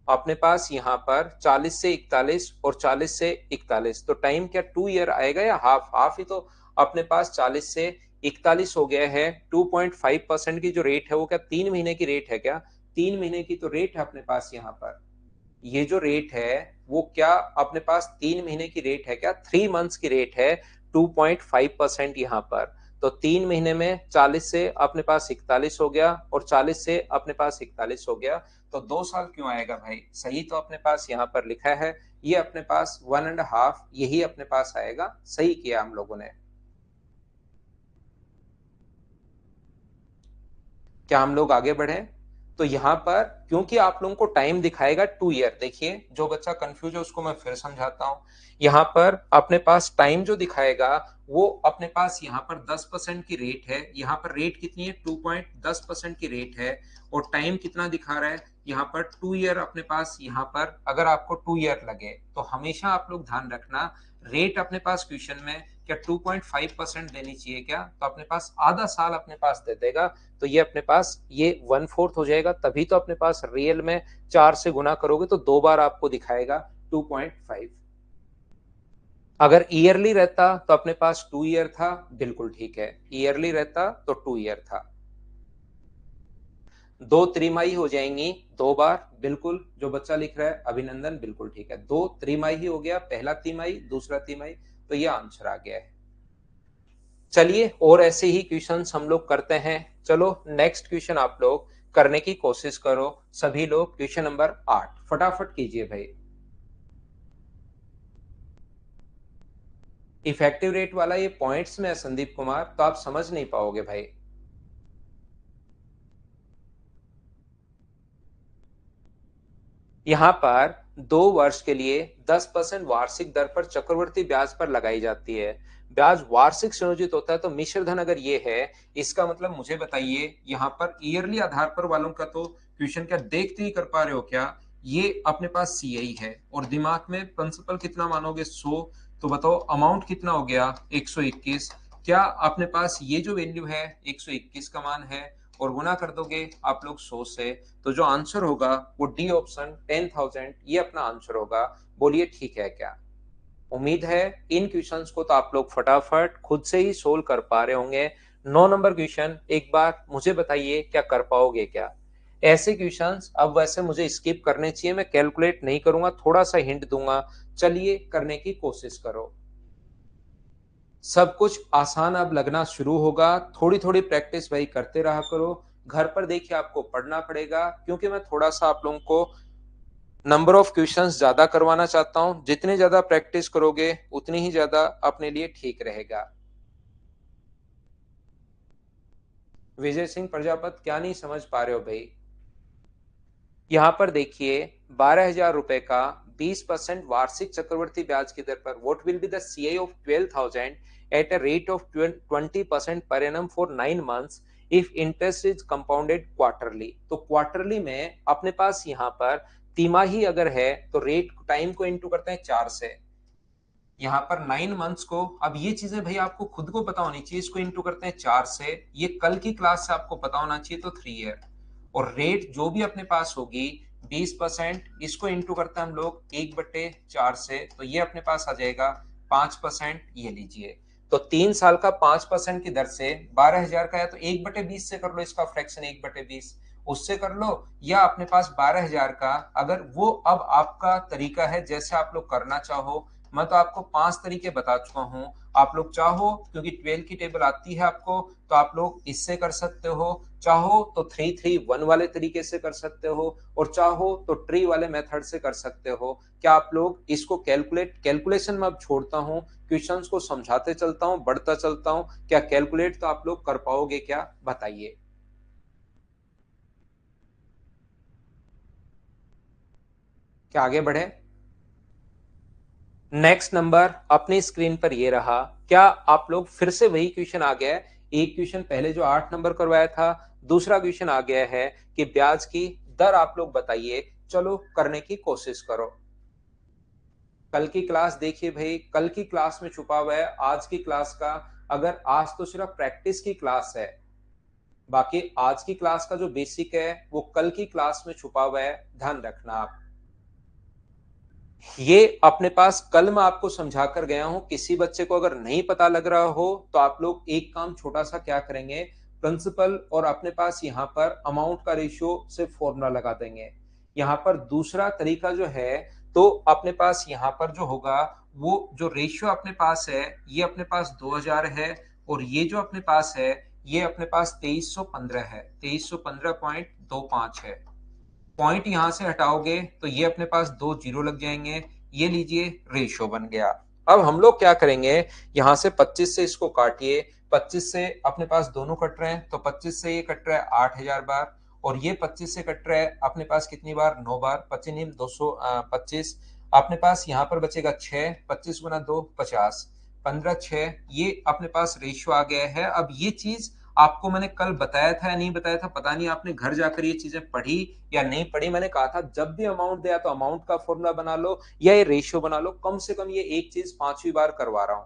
S1: अपने पास यहाँ पर 40 से 41 और 40 से 41, तो टाइम क्या 2 ईयर आएगा या हाफ? हाफ ही तो। अपने पास 40 से 41 हो गया है, 2.5% की जो रेट है वो क्या 3 महीने की रेट है क्या? 3 महीने की तो रेट है अपने पास यहाँ पर। ये जो रेट है वो क्या अपने पास 3 महीने की रेट है क्या? 3 मंथ्स की रेट है, 2.5% यहाँ पर। तो 3 महीने में 40 से अपने पास 41 हो गया, और 40 से अपने पास 41 हो गया, तो 2 साल क्यों आएगा भाई? सही तो अपने पास यहाँ पर लिखा है, ये अपने पास 1.5 यही अपने पास आएगा। सही किया हम लोगों ने। क्या हम लोग आगे बढ़े? तो यहाँ पर क्योंकि आप लोगों को टाइम दिखाएगा 2 ईयर, देखिए जो बच्चा कंफ्यूज है उसको मैं फिर समझाता हूँ। यहाँ पर अपने पास टाइम जो दिखाएगा वो अपने पास यहाँ पर 10% की रेट है, यहाँ पर रेट कितनी है? 2.10% की रेट है, और टाइम कितना दिखा रहा है? यहाँ पर 2 ईयर अपने पास। यहाँ पर अगर आपको 2 ईयर लगे तो हमेशा आप लोग ध्यान रखना, रेट अपने पास क्वेश्चन में क्या 2.5% देनी चाहिए क्या? तो अपने पास आधा साल अपने पास दे देगा, तो ये अपने पास ये 1/4 हो जाएगा, तभी तो अपने पास रियल में 4 से गुना करोगे तो 2 बार आपको दिखाएगा 2.5। अगर ईयरली रहता तो अपने पास 2 ईयर था, बिल्कुल ठीक है, ईयरली रहता तो 2 ईयर था। दो त्रिमाही हो जाएंगी 2 बार, बिल्कुल जो बच्चा लिख रहा है अभिनंदन, बिल्कुल ठीक है, 2 त्रिमाही हो गया, पहला तिमाही दूसरा तिमाही, तो ये आंसर आ गया है। चलिए और ऐसे ही क्वेश्चंस हम लोग करते हैं। चलो नेक्स्ट क्वेश्चन आप लोग करने की कोशिश करो, सभी लोग क्वेश्चन नंबर 8 फटाफट कीजिए भाई। इफेक्टिव रेट वाला ये पॉइंट्स में है संदीप कुमार, तो आप समझ नहीं पाओगे भाई। यहाँ पर 2 वर्ष के लिए 10% वार्षिक दर पर चक्रवृद्धि ब्याज पर लगाई जाती है। ब्याज वार्षिक संयोजित होता है, तो मिश्र धन अगर ये है, इसका मतलब मुझे बताइए यहाँ पर ईयरली आधार पर वालों का तो क्वेश्चन क्या देखते ही कर पा रहे हो क्या? ये अपने पास सीआई है, और दिमाग में प्रिंसिपल कितना मानोगे? 100। तो बताओ अमाउंट कितना हो गया? 121। क्या अपने पास ये जो वैल्यू है 121 का मान है, और गुना कर दोगे आप लोग 100 से, तो जो आंसर होगा वो डी ऑप्शन 10,000 ये अपना आंसर होगा। बोलिए ठीक है क्या? उम्मीद है इन क्वेश्चंस को तो आप लोग फटाफट खुद से ही सोल्व कर पा रहे होंगे। 9 नंबर क्वेश्चन एक बार मुझे बताइए क्या कर पाओगे क्या? ऐसे क्वेश्चंस अब वैसे मुझे स्किप करने चाहिए, मैं कैलकुलेट नहीं करूंगा, थोड़ा सा हिंट दूंगा, चलिए करने की कोशिश करो। सब कुछ आसान अब लगना शुरू होगा, थोड़ी थोड़ी प्रैक्टिस भाई करते रहा करो। घर पर देखिए आपको पढ़ना पड़ेगा, क्योंकि मैं थोड़ा सा आप लोगों को नंबर ऑफ क्वेश्चंस ज्यादा करवाना चाहता हूं। जितने ज्यादा प्रैक्टिस करोगे उतनी ही ज्यादा अपने लिए ठीक रहेगा। विजय सिंह प्रजापत, क्या नहीं समझ पा रहे हो भाई? यहाँ पर देखिए 12,000 रुपए का 20% वार्षिक चक्रवर्ती ब्याज की दर पर what will be the CI of 12,000 at a rate of 20% per annum for 9 months if interest is compounded quarterly. तो क्वार्टरली में अपने पास यहाँ पर तिमाही अगर है तो रेट टाइम को इंटू करते हैं 4 से। यहाँ पर 9 मंथ्स को, अब ये चीजें भाई आपको खुद को पता होनी चाहिए, इसको इंटू करते हैं 4 से। ये कल की क्लास से आपको पता होना चाहिए, तो 3 ईयर। और रेट जो भी अपने पास होगी 20%, इसको इंटू करते हैं हम लोग 1/4 से, तो ये अपने पास आ जाएगा 5%। ये लीजिए, तो 3 साल का 5% की दर से 12,000 का है, तो 1/20 से कर लो इसका फ्रैक्शन, 1/20 उससे कर लो। या अपने पास 12,000 का, अगर वो अब आपका तरीका है जैसे आप लोग करना चाहो। मैं तो आपको 5 तरीके बता चुका हूं, आप लोग चाहो, क्योंकि 12 की टेबल आती है आपको, तो आप लोग इससे कर सकते हो, चाहो तो 3-3-1 वाले तरीके से कर सकते हो, और चाहो तो ट्री वाले मेथड से कर सकते हो। क्या आप लोग इसको कैलकुलेशन में अब छोड़ता हूं, क्वेश्चंस को समझाते चलता हूं, बढ़ता चलता हूं, क्या कैलकुलेट तो आप लोग कर पाओगे क्या, बताइए? क्या आगे बढ़े? नेक्स्ट नंबर अपनी स्क्रीन पर ये रहा। क्या आप लोग फिर से वही क्वेश्चन आ गया है, एक क्वेश्चन पहले जो 8 नंबर करवाया था, दूसरा क्वेश्चन आ गया है कि ब्याज की दर आप लोग बताइए। चलो करने की कोशिश करो। कल की क्लास देखिए भाई, कल की क्लास में छुपा हुआ है आज की क्लास का। अगर आज तो सिर्फ प्रैक्टिस की क्लास है, बाकी आज की क्लास का जो बेसिक है वो कल की क्लास में छुपा हुआ है, ध्यान रखना आप। ये अपने पास कल मैं आपको समझा कर गया हूं, किसी बच्चे को अगर नहीं पता लग रहा हो तो आप लोग एक काम छोटा सा क्या करेंगे, प्रिंसिपल और अपने पास यहाँ पर अमाउंट का रेशियो से फॉर्मूला लगा देंगे। यहाँ पर दूसरा तरीका जो है, तो अपने पास यहाँ पर जो होगा, वो जो रेशियो अपने पास है, ये अपने पास 2,000 है, और ये जो अपने पास है, ये अपने पास 2315 है, 2315.25 है। पॉइंट यहां से हटाओगे तो ये अपने पास 2 जीरो लग जाएंगे। ये लीजिए, रेशियो बन गया। अब हम लोग क्या करेंगे, यहां से 25 से इसको काटिए, 25 से अपने पास दोनों कट रहे हैं, तो 25 से ये कट रहा है 8,000 बार, और ये 25 से कट रहा है अपने पास कितनी बार, 9 बार, 25 225। अपने पास यहाँ पर बचेगा 6, 25 गुना 2 50, 15 6, ये अपने पास रेशियो आ गया है। अब ये चीज आपको मैंने कल बताया था या नहीं बताया था पता नहीं, आपने घर जाकर ये चीजें पढ़ी या नहीं पढ़ी। मैंने कहा था जब भी अमाउंट दिया तो अमाउंट का फॉर्मूला बना लो या ये रेशियो बना लो, कम से कम ये एक चीज 5वीं बार करवा रहा हूं।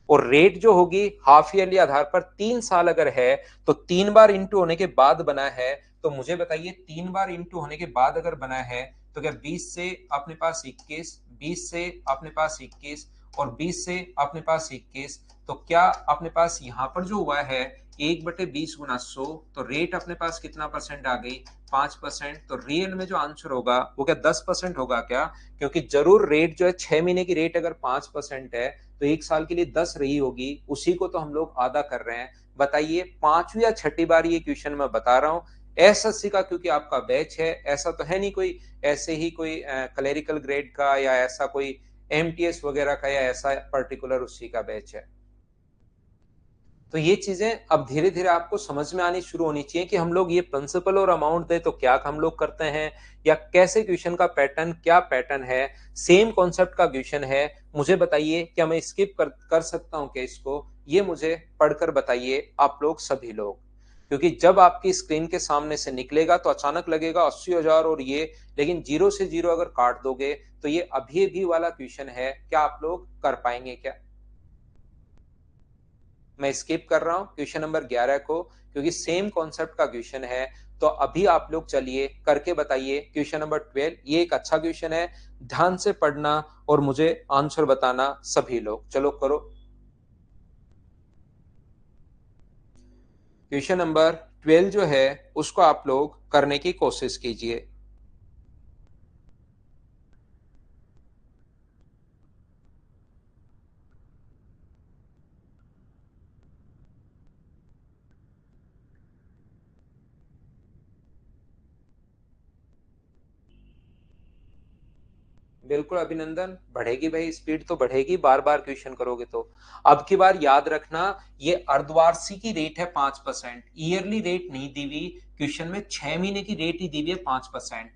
S1: और रेट जो होगी हाफ ईयरली आधार पर 3 साल अगर है, तो 3 बार इंटू होने के बाद बना है। तो मुझे बताइए 3 बार इंटू होने के बाद अगर बना है, तो क्या 20 से अपने पास 21, 20 से अपने पास 21, और 20 से अपने पास 21, तो क्या अपने पास यहाँ पर जो हुआ है 1/20 गुना 100, तो रेट अपने पास कितना परसेंट आ गई, 5%। तो रियल में जो आंसर होगा वो क्या 10% होगा क्या? क्योंकि जरूर रेट जो है 6 महीने की रेट अगर 5% है, तो 1 साल के लिए 10 रही होगी, उसी को तो हम लोग आधा कर रहे हैं। बताइए 5वीं या 6ठी बार ये क्वेश्चन मैं बता रहा हूं। एसएससी का क्योंकि आपका बैच है, ऐसा तो है नहीं कोई ऐसे ही कोई क्लेरिकल ग्रेड का या ऐसा कोई एमटीएस वगैरह का या ऐसा पर्टिकुलर उसी का बैच है। तो ये चीजें अब धीरे धीरे आपको समझ में आनी शुरू होनी चाहिए कि हम लोग ये प्रिंसिपल और अमाउंट दे तो क्या हम लोग करते हैं, या कैसे क्वेश्चन का पैटर्न, क्या पैटर्न है। सेम कॉन्सेप्ट का क्वेश्चन है, मुझे बताइए क्या मैं स्किप कर सकता हूं क्या इसको, ये मुझे पढ़कर बताइए आप लोग सभी लोग। क्योंकि जब आपकी स्क्रीन के सामने से निकलेगा तो अचानक लगेगा 80,000 और ये, लेकिन जीरो से जीरो अगर काट दोगे तो ये अभी भी वाला क्वेश्चन है, क्या आप लोग कर पाएंगे क्या? मैं स्किप कर रहा हूं क्वेश्चन नंबर 11 को, क्योंकि सेम कॉन्सेप्ट का क्वेश्चन है। तो अभी आप लोग चलिए करके बताइए क्वेश्चन नंबर 12। ये एक अच्छा क्वेश्चन है, ध्यान से पढ़ना और मुझे आंसर बताना सभी लोग। चलो करो। क्वेश्चन नंबर 12 जो है उसको आप लोग करने की कोशिश कीजिए। बिल्कुल अभिनंदन, बढ़ेगी भाई, स्पीड तो बढ़ेगी बार बार क्वेश्चन करोगे तो। अब की बार याद रखना, ये अर्धवार्षिकी रेट है 5%, ईयरली रेट नहीं दी हुई क्वेश्चन में, 6 महीने की रेट ही दी हुई है 5%।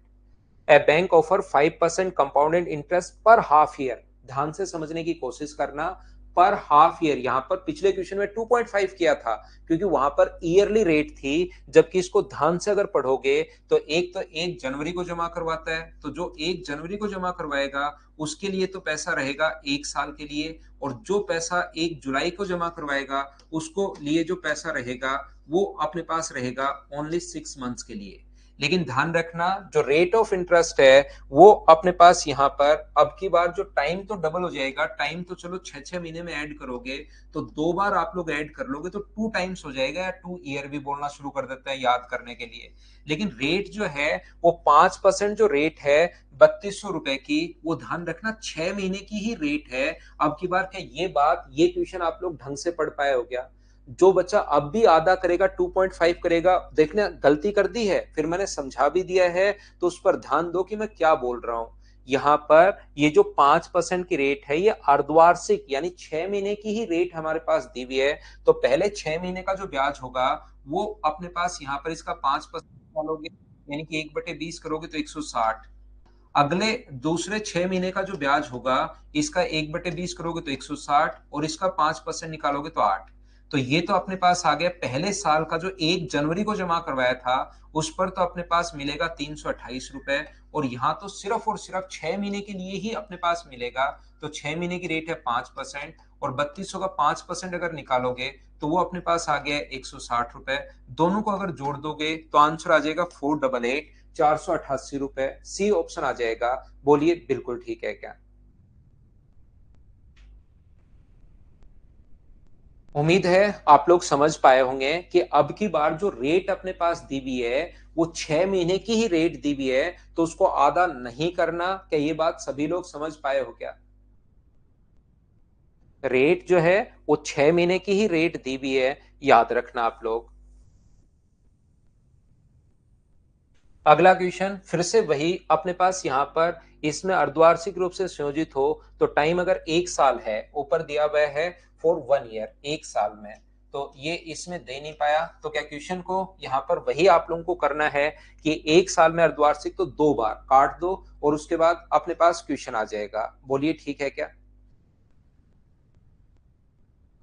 S1: ए बैंक ऑफर 5% कंपाउंडेड इंटरेस्ट पर हाफ ईयर। ध्यान से समझने की कोशिश करना, पर हाफ ईयर, यहां पर पिछले क्वेश्चन में 2.5 किया था क्योंकि वहां पर ईयरली रेट थी, जबकि इसको ध्यान से अगर पढ़ोगे तो 1 जनवरी को जमा करवाता है, तो जो 1 जनवरी को जमा करवाएगा उसके लिए तो पैसा रहेगा 1 साल के लिए, और जो पैसा 1 जुलाई को जमा करवाएगा उसको लिए जो पैसा रहेगा वो अपने पास रहेगा ओनली 6 मंथ्स के लिए। लेकिन ध्यान रखना, जो रेट ऑफ इंटरेस्ट है वो अपने पास यहाँ पर अब की बार जो टाइम तो डबल हो जाएगा, टाइम तो चलो 6 6 महीने में ऐड करोगे तो 2 बार आप लोग ऐड कर लोगे तो 2 टाइम्स हो जाएगा, या 2 ईयर भी बोलना शुरू कर देते हैं याद करने के लिए। लेकिन रेट जो है वो 5% जो रेट है 3200 रुपए की, वो ध्यान रखना 6 महीने की ही रेट है। अब की बार क्या ये ट्यूशन आप लोग ढंग से पढ़ पाए हो क्या? जो बच्चा अब भी आधा करेगा, 2.5 करेगा, देखने गलती कर दी है, फिर मैंने समझा भी दिया है, तो उस पर ध्यान दो कि मैं क्या बोल रहा हूं। यहां पर ये जो 5% की रेट है ये अर्धवार्षिक यानी 6 महीने की ही रेट हमारे पास दी हुई है। तो पहले 6 महीने का जो ब्याज होगा वो अपने पास यहाँ पर इसका 5% डालोगे, यानी कि 1/20 करोगे तो 160। अगले दूसरे 6 महीने का जो ब्याज होगा इसका 1/20 करोगे तो 160, और इसका 5% निकालोगे तो 8। तो ये तो अपने पास आ गया पहले साल का जो 1 जनवरी को जमा करवाया था उस पर तो अपने पास मिलेगा 328 रुपए, और यहाँ तो सिर्फ और सिर्फ 6 महीने के लिए ही अपने पास मिलेगा। तो 6 महीने की रेट है 5%, और 3200 का 5% अगर निकालोगे तो वो अपने पास आ गया 160 रुपए। दोनों को अगर जोड़ दोगे तो आंसर आ जाएगा 488, 488 रुपए। सी ऑप्शन आ जाएगा। बोलिए बिल्कुल ठीक है क्या? उम्मीद है आप लोग समझ पाए होंगे कि अब की बार जो रेट अपने पास दी हुई है वो 6 महीने की ही रेट दी हुई है, तो उसको आधा नहीं करना। क्या ये बात सभी लोग समझ पाए हो क्या? रेट जो है वो 6 महीने की ही रेट दी हुई है, याद रखना आप लोग। अगला क्वेश्चन फिर से वही अपने पास यहाँ पर, इसमें अर्धवार्षिक रूप से संयोजित हो तो टाइम अगर 1 साल है, ऊपर दिया हुआ है फॉर 1 ईयर, 1 साल में, तो ये इसमें दे नहीं पाया, तो क्या क्वेश्चन को यहाँ पर वही आप लोगों को करना है कि 1 साल में अर्धवार्षिक तो 2 बार काट दो और उसके बाद अपने पास क्वेश्चन आ जाएगा। बोलिए ठीक है क्या?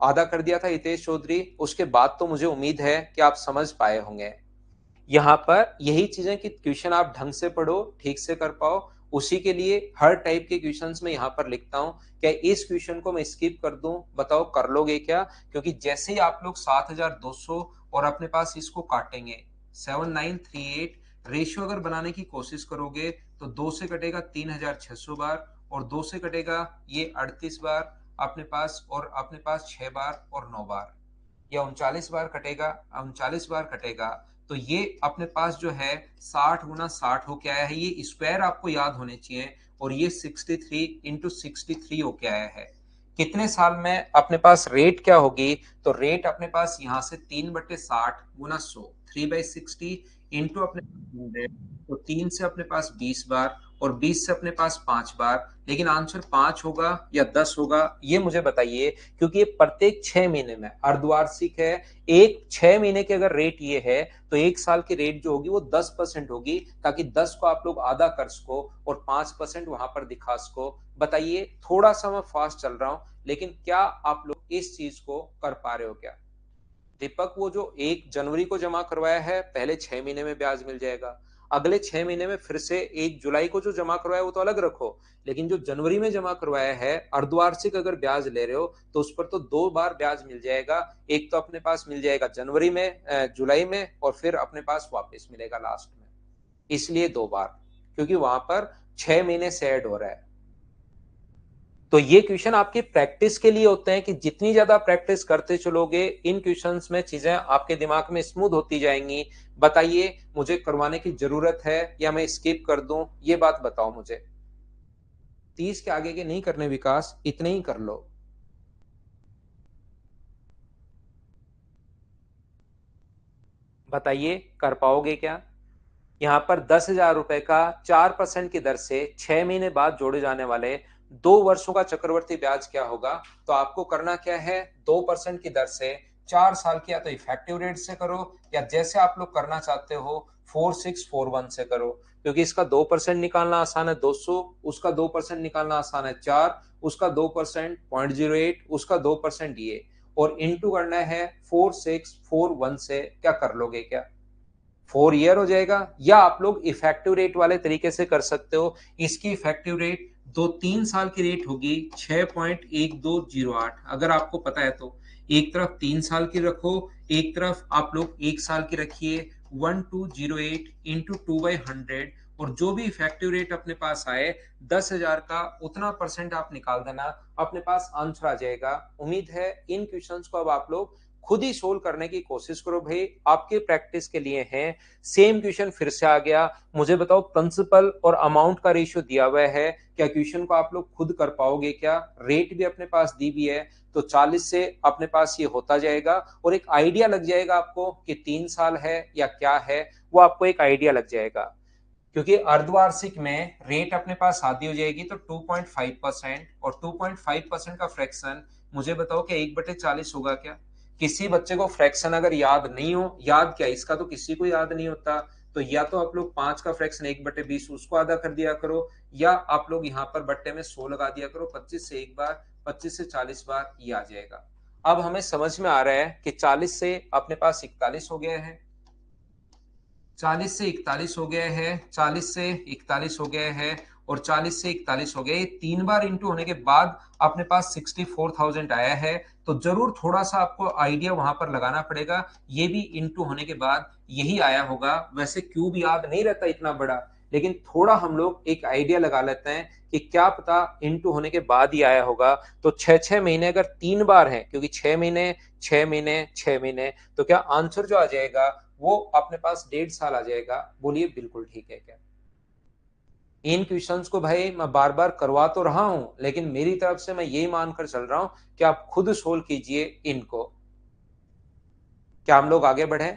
S1: आधा कर दिया था हितेश चौधरी, उसके बाद तो मुझे उम्मीद है कि आप समझ पाए होंगे। यहाँ पर यही चीजें कि क्वेश्चन आप ढंग से पढ़ो, ठीक से कर पाओ, उसी के लिए हर टाइप के क्वेश्चंस में यहाँ पर लिखता हूँ। क्या इस क्वेश्चन को मैं स्किप कर दूं? बताओ कर लोगे क्या? क्योंकि जैसे ही आप लोग 7200 और अपने पास इसको काटेंगे 7938, रेशियो अगर बनाने की कोशिश करोगे तो 2 से कटेगा 3600 बार, और 2 से कटेगा ये 38 बार अपने पास, और अपने पास 6 बार और 9 बार, या 39 बार कटेगा, 39 बार कटेगा। तो ये अपने पास जो है 60 × 60 होके आया है, ये स्क्वायर आपको याद होने चाहिए, और ये 63 × 63 होके आया है। कितने साल में अपने पास रेट क्या होगी? तो रेट अपने पास यहाँ से 3/60 × 100, 3/60 इंटू अपने 100, तो 3 से अपने पास 20 बार, और 20 से अपने पास 5 बार। लेकिन आंसर 5 होगा या 10 होगा ये मुझे बताइए, क्योंकि ये प्रत्येक 6 महीने में अर्धवार्षिक है। एक 6 महीने के अगर रेट ये है तो 1 साल की रेट जो होगी वो 10% होगी, ताकि 10 को आप लोग आधा कर सको और 5% वहां पर दिखा सको। बताइए, थोड़ा सा मैं फास्ट चल रहा हूं, लेकिन क्या आप लोग इस चीज को कर पा रहे हो क्या? दीपक, वो जो 1 जनवरी को जमा करवाया है पहले 6 महीने में ब्याज मिल जाएगा, अगले 6 महीने में फिर से 1 जुलाई को जो जमा करवाया वो तो अलग रखो, लेकिन जो जनवरी में जमा करवाया है अर्धवार्षिक अगर ब्याज ले रहे हो तो उस पर तो 2 बार ब्याज मिल जाएगा। एक तो अपने पास मिल जाएगा जनवरी में, जुलाई में, और फिर अपने पास वापस मिलेगा लास्ट में, इसलिए 2 बार, क्योंकि वहां पर 6 महीने से ऐड हो रहा है। तो ये क्वेश्चन आपकी प्रैक्टिस के लिए होते हैं कि जितनी ज्यादा प्रैक्टिस करते चलोगे इन क्वेश्चंस में चीजें आपके दिमाग में स्मूथ होती जाएंगी। बताइए मुझे करवाने की जरूरत है या मैं स्किप कर दूं, ये बात बताओ मुझे। 30 के आगे के नहीं करने विकास, इतने ही कर लो। बताइए कर पाओगे क्या? यहाँ पर 10,000 रुपए का 4% की दर से 6 महीने बाद जोड़े जाने वाले 2 वर्षों का चक्रवर्ती ब्याज क्या होगा? तो आपको करना क्या है, 2% की दर से 4 साल की या तो इफेक्टिव रेट से करो या जैसे आप लोग करना चाहते हो 4641 से करो। क्योंकि इसका 2% निकालना आसान है 200, उसका 2% निकालना आसान है 4, उसका 2% 0.08, उसका 2% ये, और इंटू करना है 4641 से। क्या कर लोगे क्या? 4 ईयर हो जाएगा। या आप लोग इफेक्टिव रेट वाले तरीके से कर सकते हो। इसकी इफेक्टिव रेट 3 साल की रेट होगी 6.1208, अगर आपको पता है तो। एक तरफ 3 साल की रखो, एक तरफ आप लोग 1 साल की रखिए। 1208 इंटू 2/100, और जो भी इफेक्टिव रेट अपने पास आए 10,000 का उतना परसेंट आप निकाल देना, अपने पास आंसर आ जाएगा। उम्मीद है इन क्वेश्चंस को अब आप लोग खुद ही सोल्व करने की कोशिश करो भाई, आपके प्रैक्टिस के लिए हैं। सेम क्वेश्चन फिर से आ गया। मुझे बताओ प्रिंसिपल और अमाउंट का रेशियो दिया हुआ है, क्या क्वेश्चन को आप लोग खुद कर पाओगे क्या? रेट भी अपने पास दी भी है, तो 40 से अपने पास ये होता जाएगा और एक आइडिया लग जाएगा आपको कि 3 साल है या क्या है, वो आपको एक आइडिया लग जाएगा। क्योंकि अर्धवार्षिक में रेट अपने पास आधी हो जाएगी तो 2.5%, और 2.5% का फ्रैक्शन मुझे बताओ कि 1/40 होगा क्या? किसी बच्चे को फ्रैक्शन अगर याद नहीं हो, याद क्या इसका तो किसी को याद नहीं होता, तो या तो आप लोग 5 का फ्रैक्शन 1/20 उसको आधा कर दिया करो, या आप लोग यहाँ पर बट्टे में 100 लगा दिया करो। 25 से एक बार, 25 से 40 बार, ये आ जाएगा। अब हमें समझ में आ रहा है कि 40 से अपने पास 41 हो गया है, 40 से 41 हो गया है, 40 से 41 हो गया है, और 40 से 41 हो गया। ये 3 बार इंटू होने के बाद अपने पास 64,000 आया है। तो जरूर थोड़ा सा आपको आइडिया वहां पर लगाना पड़ेगा। ये भी इंटू होने के बाद यही आया होगा। वैसे क्यूब याद नहीं रहता इतना बड़ा, लेकिन थोड़ा हम लोग एक आइडिया लगा लेते हैं कि क्या पता इंटू होने के बाद ही आया होगा। तो 6-6 महीने अगर 3 बार है, क्योंकि 6 महीने 6 महीने 6 महीने, तो क्या आंसर जो आ जाएगा वो अपने पास 1.5 साल आ जाएगा। बोलिए बिल्कुल ठीक है क्या? इन क्वेश्चंस को भाई मैं बार बार करवा तो रहा हूं, लेकिन मेरी तरफ से मैं यही मानकर चल रहा हूं कि आप खुद सोल्व कीजिए इनको। क्या हम लोग आगे बढ़े?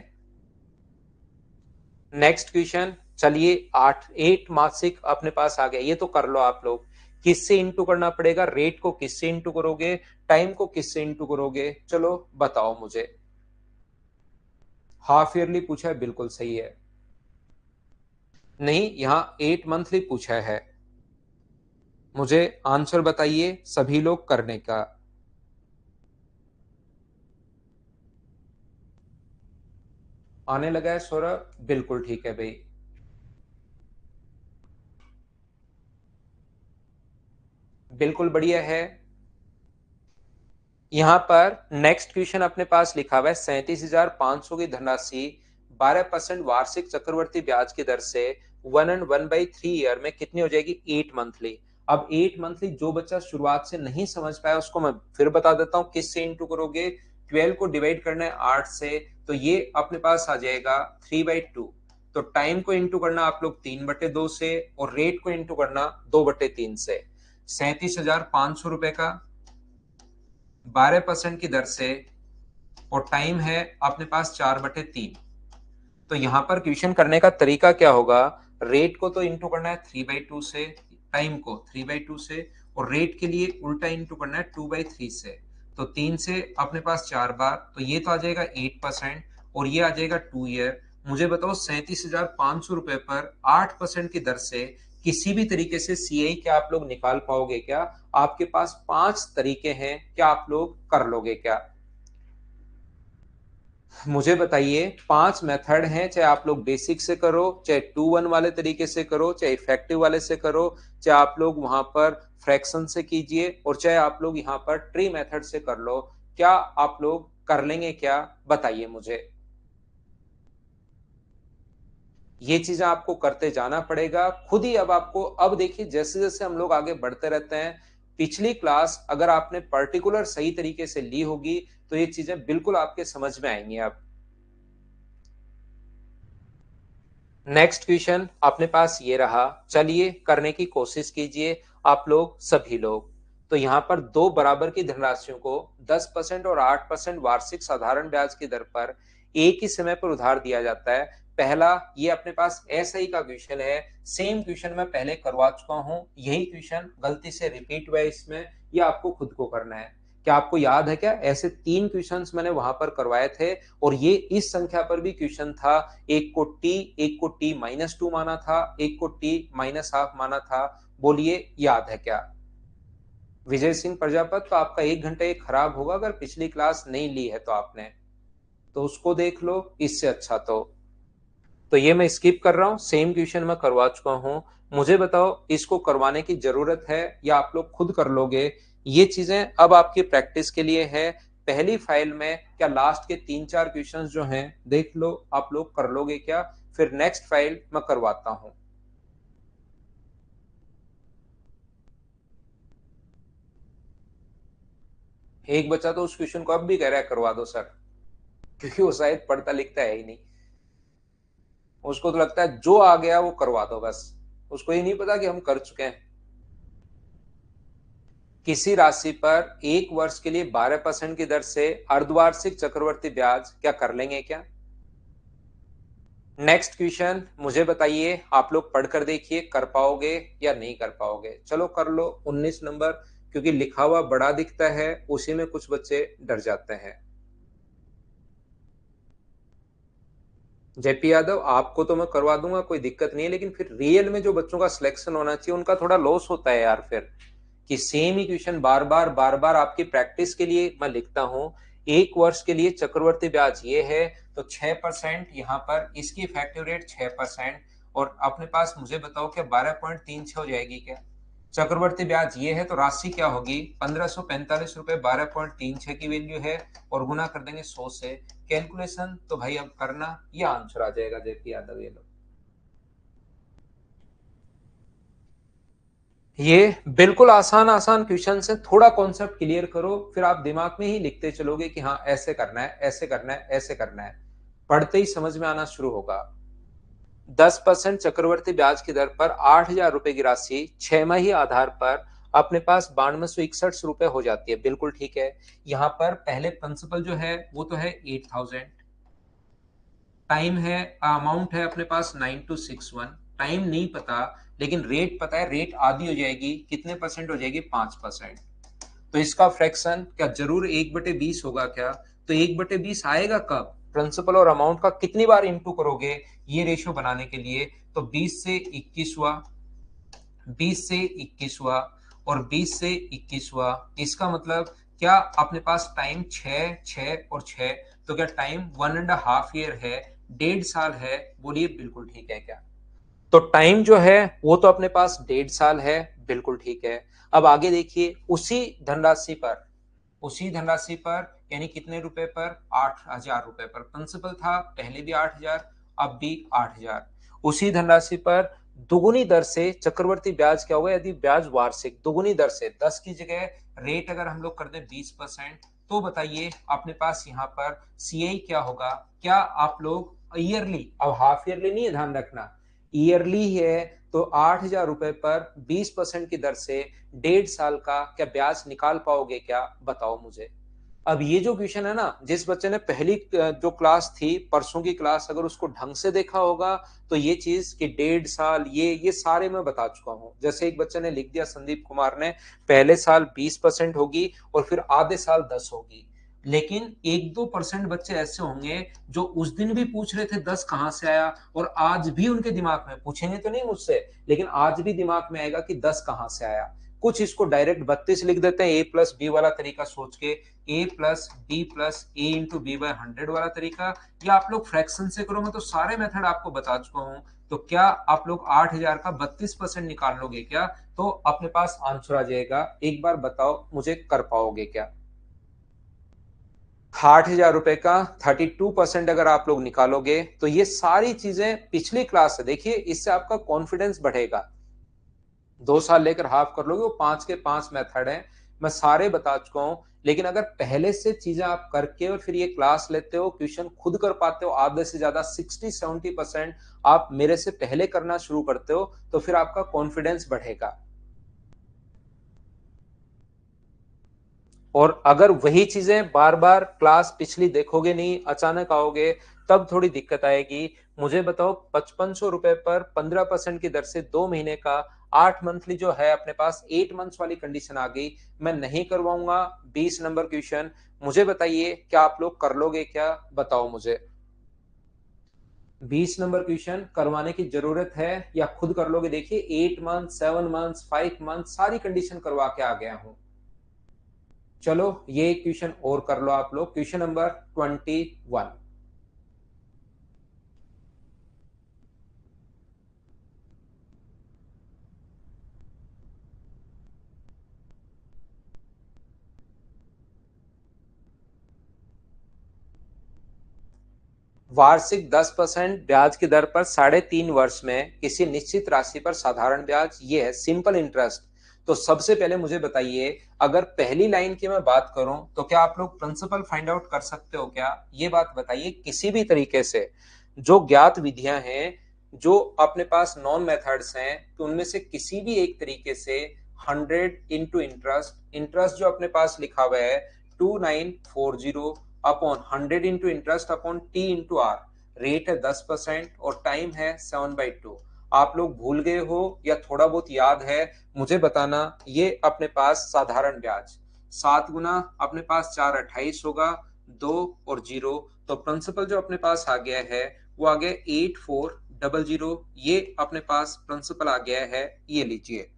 S1: नेक्स्ट क्वेश्चन चलिए। 8 मासिक अपने पास आ गया, ये तो कर लो आप लोग। किससे इंटू करना पड़ेगा? रेट को किससे इंटू करोगे? टाइम को किससे इंटू करोगे? चलो बताओ मुझे। हाफ ईयरली पूछा है, बिल्कुल सही है। नहीं, यहां 8 मंथली पूछा है। मुझे आंसर बताइए सभी लोग करने का। आने लगा है सौरभ, बिल्कुल ठीक है भाई। बिल्कुल बढ़िया है। यहां पर नेक्स्ट क्वेश्चन अपने पास लिखा हुआ है 37,500 की धनराशि 12% वार्षिक चक्रवर्ती ब्याज की दर से 1/3 ईयर में कितनी हो जाएगी? 8 मंथली। अब 8 मंथली जो बच्चा शुरुआत से नहीं समझ पाया उसको मैं फिर बता देता हूं किससे इंटू करोगे। 12 को डिवाइड करना है 8 से, तो ये अपने पास आ जाएगा 3/2। तो टाइम को इंटू करना आप लोग 3/2 से, और रेट को इंटू करना 2/3 से। 37,500 रुपए का 12% की दर से, और टाइम है अपने पास 4/3। तो यहां पर क्वेश्चन करने का तरीका क्या होगा? रेट को तो इंटू करना है 3/2 से, टाइम को 3/2 से, और रेट के लिए उल्टा इंटू करना है 2/3 से। तो 3 से अपने पास 4 बार, तो ये तो आ जाएगा 8%, और ये आ जाएगा 2 ईयर। मुझे बताओ 37,500 रुपए पर 8% की दर से किसी भी तरीके से सीआई क्या आप लोग निकाल पाओगे क्या? आपके पास 5 तरीके हैं, क्या आप लोग कर लोगे क्या? मुझे बताइए। 5 मेथड हैं, चाहे आप लोग बेसिक से करो, चाहे 2-1 वाले तरीके से करो, चाहे इफेक्टिव वाले से करो, चाहे आप लोग वहां पर फ्रैक्शन से कीजिए, और चाहे आप लोग यहाँ पर ट्री मेथड से कर लो। क्या आप लोग कर लेंगे क्या? बताइए मुझे। ये चीजें आपको करते जाना पड़ेगा खुद ही। अब आपको, अब देखिए जैसे जैसे हम लोग आगे बढ़ते रहते हैं पिछली क्लास अगर आपने पर्टिकुलर सही तरीके से ली होगी तो ये चीजें बिल्कुल आपके समझ में आएंगी। अब नेक्स्ट क्वेश्चन अपने पास ये रहा, चलिए करने की कोशिश कीजिए आप लोग सभी लोग। तो यहाँ पर दो बराबर की धनराशियों को 10% और 8% वार्षिक साधारण ब्याज की दर पर एक ही समय पर उधार दिया जाता है। पहला ये अपने पास एसआई का क्वेश्चन है, सेम क्वेश्चन मैं पहले करवा चुका हूं, यही क्वेश्चन गलती से रिपीट हुआ है इसमें, ये आपको खुद को करना है। क्या आपको याद है क्या, ऐसे 3 क्वेश्चंस मैंने वहां पर करवाए थे और ये इस संख्या पर भी क्वेश्चन था। एक को टी माइनस टू माना था, एक को टी माइनस हाफ माना था। बोलिए याद है क्या? विजय सिंह प्रजापत, तो आपका 1 घंटा एक खराब होगा अगर पिछली क्लास नहीं ली है तो आपने, तो उसको देख लो। इससे अच्छा तो ये मैं स्किप कर रहा हूं, सेम क्वेश्चन मैं करवा चुका हूं। मुझे बताओ इसको करवाने की जरूरत है या आप लोग खुद कर लोगे? ये चीजें अब आपकी प्रैक्टिस के लिए है। पहली फाइल में क्या लास्ट के 3-4 क्वेश्चंस जो हैं देख लो, आप लोग कर लोगे क्या? फिर नेक्स्ट फाइल मैं करवाता हूं। एक बच्चा तो उस क्वेश्चन को अब भी कह रहा है करवा दो सर, क्योंकि वो शायद पढ़ता लिखता है ही नहीं। उसको तो लगता है जो आ गया वो करवा दो बस, उसको ये नहीं पता कि हम कर चुके हैं। किसी राशि पर 1 वर्ष के लिए 12% की दर से अर्धवार्षिक चक्रवर्ती ब्याज क्या कर लेंगे क्या? नेक्स्ट क्वेश्चन मुझे बताइए, आप लोग पढ़कर देखिए कर पाओगे या नहीं कर पाओगे। चलो कर लो 19 नंबर, क्योंकि लिखा हुआ बड़ा दिखता है उसी में कुछ बच्चे डर जाते हैं। जेपी यादव, आपको तो मैं करवा दूंगा, कोई दिक्कत नहीं है, लेकिन फिर रियल में जो बच्चों का सिलेक्शन होना चाहिए उनका थोड़ा लॉस होता है यार। फिर कि सेम ही क्वेश्चन बार बार आपकी प्रैक्टिस के लिए मैं लिखता हूं। 1 वर्ष के लिए चक्रवर्ती ब्याज ये है, तो 6% यहाँ पर इसकी इफेक्टिव रेट 6%। और अपने पास मुझे बताओ क्या 12.36 हो जाएगी क्या? चक्रवर्ती ब्याज ये है तो राशि क्या होगी? 1545 रुपए 12.36 की वैल्यू है, और गुना कर देंगे 100 से। कैलकुलेशन तो भाई अब करना, ये आंसर आ जाएगा जेपी यादव। ये लो, ये बिल्कुल आसान आसान क्वेश्चन है, थोड़ा कॉन्सेप्ट क्लियर करो फिर आप दिमाग में ही लिखते चलोगे कि हाँ ऐसे करना है, ऐसे करना है, ऐसे करना है। पढ़ते ही समझ में आना शुरू होगा। 10% चक्रवर्ती ब्याज की दर पर 8,000 रुपए की राशि 6 माही आधार पर अपने पास 9261 रुपए हो जाती है। बिल्कुल ठीक है। यहाँ पर पहले प्रिंसिपल जो है वो तो है 8,000, टाइम है, अमाउंट है अपने पास 9261। टाइम नहीं पता लेकिन रेट पता है, रेट आधी हो जाएगी, कितने परसेंट हो जाएगी? 5%। तो इसका फ्रैक्शन क्या जरूर 1/20 होगा क्या? तो 1/20 आएगा कब? प्रिंसिपल और अमाउंट का कितनी बार इंटू करोगे ये रेशियो बनाने के लिए? तो 20 से 21 हुआ, 20 से 21 हुआ, और 20 से 21 हुआ। इसका मतलब क्या अपने पास टाइम 6 6 और 6, तो क्या टाइम 1.5 ईयर है, 1.5 साल है? बोलिए बिल्कुल ठीक है क्या? तो टाइम जो है वो तो अपने पास 1.5 साल है, बिल्कुल ठीक है। अब आगे देखिए, उसी धनराशि पर यानी कितने रुपए पर? 8,000 रुपए पर। प्रिंसिपल था पहले भी 8,000, अब भी 8,000। उसी धनराशि पर दुगुनी दर से चक्रवर्ती ब्याज क्या होगा? यदि ब्याज वार्षिक दुगुनी दर से 10 की जगह रेट अगर हम लोग कर दें 20%, तो बताइए अपने पास यहाँ पर सीआई क्या होगा? क्या आप लोग ईयरली, अब हाफ ईयरली नहीं है, ध्यान रखना, ईयरली है, तो 8,000 रुपए पर 20% की दर से 1.5 साल का क्या ब्याज निकाल पाओगे क्या? बताओ मुझे। अब ये जो क्वेश्चन है ना, जिस बच्चे ने पहली जो क्लास थी परसों की क्लास, अगर उसको ढंग से देखा होगा तो ये चीज कि 1.5 साल, ये सारे मैं बता चुका हूं। जैसे एक बच्चे ने लिख दिया, संदीप कुमार ने, पहले साल 20% होगी और फिर आधे साल 10 होगी। लेकिन 1-2% बच्चे ऐसे होंगे जो उस दिन भी पूछ रहे थे 10 कहां से आया, और आज भी उनके दिमाग में, पूछेंगे तो नहीं मुझसे, लेकिन आज भी दिमाग में आएगा कि 10 कहां से आया। कुछ इसको डायरेक्ट 32 लिख देते हैं, A+B वाला तरीका सोच के, A+B+A×B/100 वाला तरीका, या आप लोग फ्रैक्शन से करोगे, तो सारे मेथड आपको बता चुका हूं। तो क्या आप लोग 8,000 का 32% निकाल लोगे क्या? तो अपने पास आंसर आ जाएगा। एक बार बताओ मुझे, कर पाओगे क्या? 8,000 रुपए का 32% अगर आप लोग निकालोगे तो ये सारी चीजें पिछली क्लास से देखिए, इससे आपका कॉन्फिडेंस बढ़ेगा। 2 साल लेकर हाफ कर लोगे, वो 5 के 5 मेथड हैं, मैं सारे बता चुका हूं। लेकिन अगर पहले से चीजें आप करके और फिर ये क्लास लेते हो, क्वेश्चन खुद कर पाते हो आधे से ज्यादा 60-70% आप मेरे से पहले करना शुरू करते हो, तो फिर आपका कॉन्फिडेंस बढ़ेगा। और अगर वही चीजें बार बार क्लास पिछली देखोगे नहीं, अचानक आओगे, तब थोड़ी दिक्कत आएगी। मुझे बताओ, 5500 रुपए पर 15% की दर से 2 महीने का 8 मंथली जो है अपने पास, 8 मंथ्स वाली कंडीशन आ गई। मैं नहीं करवाऊंगा 20 नंबर क्वेश्चन। मुझे बताइए, क्या आप लोग कर लोगे क्या? बताओ मुझे। 20 नंबर क्वेश्चन करवाने की जरूरत है या खुद कर लोगे? देखिए, 8 मंथ, 7 मंथ, 5 मंथ सारी कंडीशन करवा के आ गया हूं। चलो ये क्वेश्चन और कर लो आप लोग, क्वेश्चन नंबर 21। वार्षिक 10% ब्याज की दर पर 3.5 वर्ष में किसी निश्चित राशि पर साधारण ब्याज, ये है सिंपल इंटरेस्ट। तो सबसे पहले मुझे बताइए, अगर पहली लाइन की मैं बात करूं तो क्या आप लोग प्रिंसिपल फाइंड आउट कर सकते हो क्या? ये बात बताइए किसी भी तरीके से। जो ज्ञात विधियां हैं, जो अपने पास नॉन मेथड्स हैं, तो उनमें से किसी भी एक तरीके से 100 इंटू इंटरेस्ट, इंटरेस्ट जो अपने पास लिखा हुआ है 2940 upon 100 into interest upon T into R, rate है 10% और टाइम है 7/2। आप लोग भूल गए हो या थोड़ा बहुत याद है, मुझे बताना। ये अपने पास साधारण ब्याज 7 गुना अपने पास 4 28 होगा, 2 और 0, तो प्रिंसिपल जो अपने पास आ गया है वो आ गया 8400। ये अपने पास प्रिंसिपल आ गया है, ये लीजिए।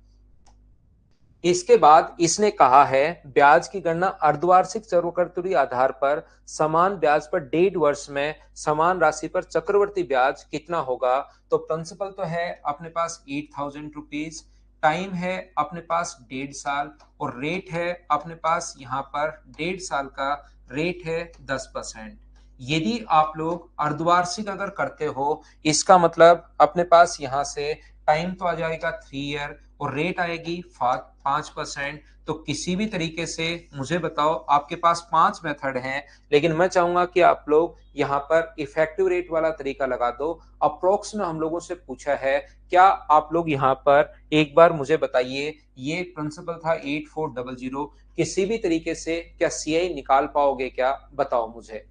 S1: इसके बाद इसने कहा है ब्याज की गणना अर्धवार्षिक चक्रवृद्धि आधार पर समान ब्याज पर 1.5 वर्ष में समान राशि पर चक्रवर्ती ब्याज कितना होगा। तो प्रिंसिपल तो है अपने पास 8000 रुपीज, टाइम है अपने पास 1.5 साल, और रेट है अपने पास यहाँ पर 1.5 साल का, रेट है 10%। यदि आप लोग अर्धवार्षिक अगर करते हो, इसका मतलब अपने पास यहाँ से टाइम तो आ जाएगा 3 ईयर और रेट आएगी 5%। तो किसी भी तरीके से मुझे बताओ, आपके पास 5 मेथड हैं, लेकिन मैं चाहूंगा कि आप लोग यहाँ पर इफेक्टिव रेट वाला तरीका लगा दो। अप्रोक्स में हम लोगों से पूछा है, क्या आप लोग यहाँ पर एक बार मुझे बताइए, ये प्रिंसिपल था 8400, किसी भी तरीके से क्या सीआई निकाल पाओगे क्या? बताओ मुझे।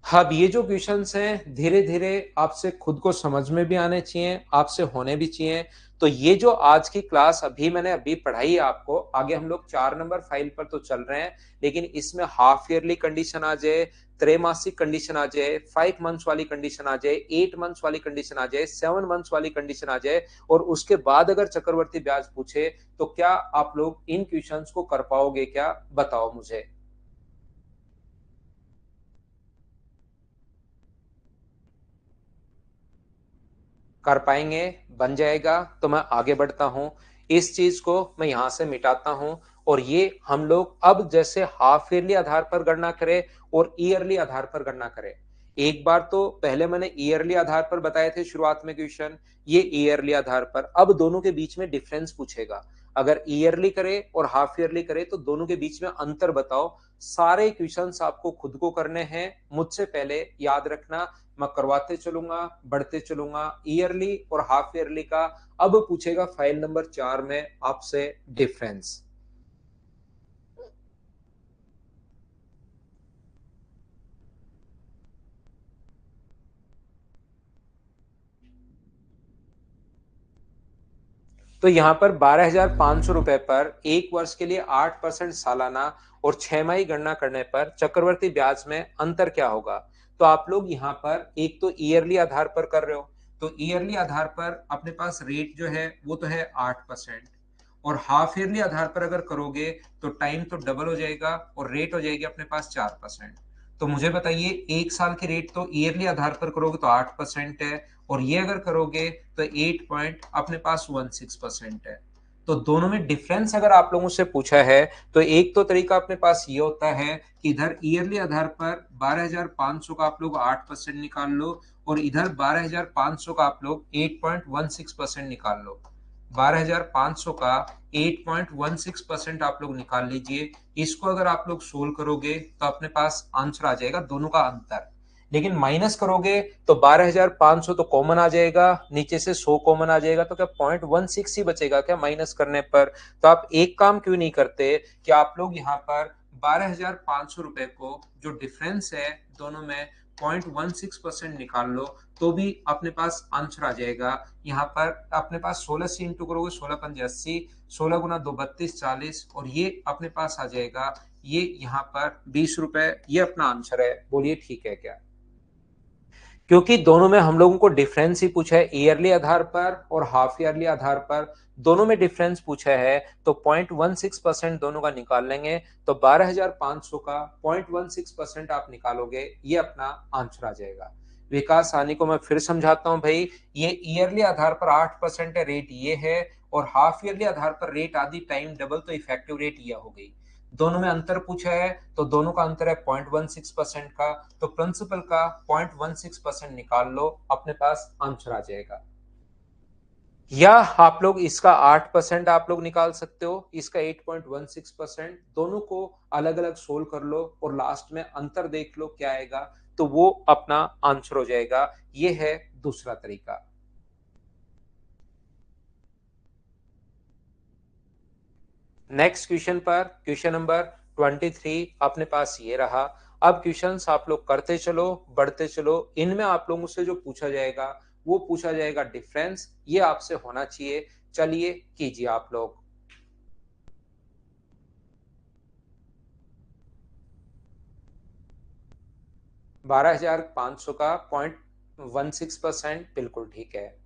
S1: अब ये जो क्वेश्चंस हैं, धीरे धीरे आपसे खुद को समझ में भी आने चाहिए, आपसे होने भी चाहिए। तो ये जो आज की क्लास मैंने अभी पढ़ाई है आपको, आगे हम लोग 4 नंबर फाइल पर तो चल रहे हैं, लेकिन इसमें हाफ ईयरली कंडीशन आ जाए, त्रैमासिक कंडीशन आ जाए, 5 मंथ्स वाली कंडीशन आ जाए, 8 मंथ्स वाली कंडीशन आ जाए, 7 मंथ्स वाली कंडीशन आ जाए, और उसके बाद अगर चक्रवर्ती ब्याज पूछे, तो क्या आप लोग इन क्वेश्चंस को कर पाओगे क्या? बताओ मुझे। कर पाएंगे? बन जाएगा? तो मैं आगे बढ़ता हूं, इस चीज को मैं यहां से मिटाता हूं, और ये हम लोग अब जैसे हाफ ईयरली आधार पर गणना करें और ईयरली आधार पर गणना करें। एक बार तो पहले मैंने ईयरली आधार पर बताए थे शुरुआत में क्वेश्चन, ये ईयरली आधार पर। अब दोनों के बीच में डिफरेंस पूछेगा, अगर ईयरली करे और हाफ ईयरली करे तो दोनों के बीच में अंतर बताओ। सारे क्वेश्चंस आपको खुद को करने हैं, मुझसे पहले याद रखना, मैं करवाते चलूंगा, बढ़ते चलूंगा। ईयरली और हाफ ईयरली का अब पूछेगा फाइल नंबर 4 में आपसे डिफरेंस। तो यहां पर 12,500 रुपए पर 1 वर्ष के लिए 8% सालाना और 6 माही गणना करने पर चक्रवर्ती ब्याज में अंतर क्या होगा? तो आप लोग यहाँ पर एक तो ईयरली आधार पर कर रहे हो, तो ईयरली आधार पर अपने पास रेट जो है वो तो है 8%, और हाफ ईयरली आधार पर अगर करोगे तो टाइम तो डबल हो जाएगा और रेट हो जाएगी अपने पास 4%। तो मुझे बताइए, 1 साल की रेट तो ईयरली आधार पर करोगे तो 8% है, और ये अगर करोगे तो 8 पॉइंट अपने पास 16% है। तो दोनों में डिफरेंस अगर आप लोगों से पूछा है, तो एक तो तरीका अपने पास ये होता है कि इधर ईयरली आधार पर 12,500 का आप लोग 8% निकाल लो, और इधर 12,500 का आप लोग 8.16% निकाल लो। 12,500 का 8.16% आप लोग निकाल लीजिए। इसको अगर आप लोग सोल्व करोगे तो अपने पास आंसर आ जाएगा दोनों का अंतर। लेकिन माइनस करोगे तो 12,500 तो कॉमन आ जाएगा, नीचे से 100 कॉमन आ जाएगा, तो क्या 0.16 ही बचेगा क्या माइनस करने पर? तो आप एक काम क्यों नहीं करते कि आप लोग यहाँ पर 12,500 रुपए को जो डिफरेंस है दोनों में 0.16% निकाल लो, तो भी अपने पास आंसर आ जाएगा। यहाँ पर अपने पास 16 से इंटू करोगे, 16 पंजे 80, 16 गुना 2 32 40, और ये अपने पास आ जाएगा ये यहाँ पर 20 रुपए। ये अपना आंसर है, बोलिए ठीक है क्या? क्योंकि दोनों में हम लोगों को डिफरेंस ही पूछा है, ईयरली आधार पर और हाफ ईयरली आधार पर दोनों में डिफरेंस पूछा है, तो 0.16% दोनों का निकाल लेंगे, तो 12,500 का 0.16% आप निकालोगे, ये अपना आंसर आ जाएगा। विकास सानी को मैं फिर समझाता हूं भाई, ये ईयरली आधार पर 8% है, रेट ये है, और हाफ ईयरली आधार पर रेट आदि टाइम डबल, तो इफेक्टिव रेट ये हो गई। दोनों में अंतर पूछा है, तो दोनों का अंतर है 0.16% का, तो प्रिंसिपल का 0.16% निकाल लो, अपने पास आंसर आ जाएगा। या आप लोग इसका 8% आप लोग निकाल सकते हो, इसका 8.16%, दोनों को अलग अलग सोल्व कर लो और लास्ट में अंतर देख लो क्या आएगा, तो वो अपना आंसर हो जाएगा। ये है दूसरा तरीका। नेक्स्ट क्वेश्चन पर, क्वेश्चन नंबर 23 अपने पास ये रहा। अब क्वेश्चंस आप लोग करते चलो, बढ़ते चलो, इनमें आप लोगों से जो पूछा जाएगा वो पूछा जाएगा डिफरेंस, ये आपसे होना चाहिए। चलिए कीजिए आप लोग। 12,500 का 0.16%, बिल्कुल ठीक है।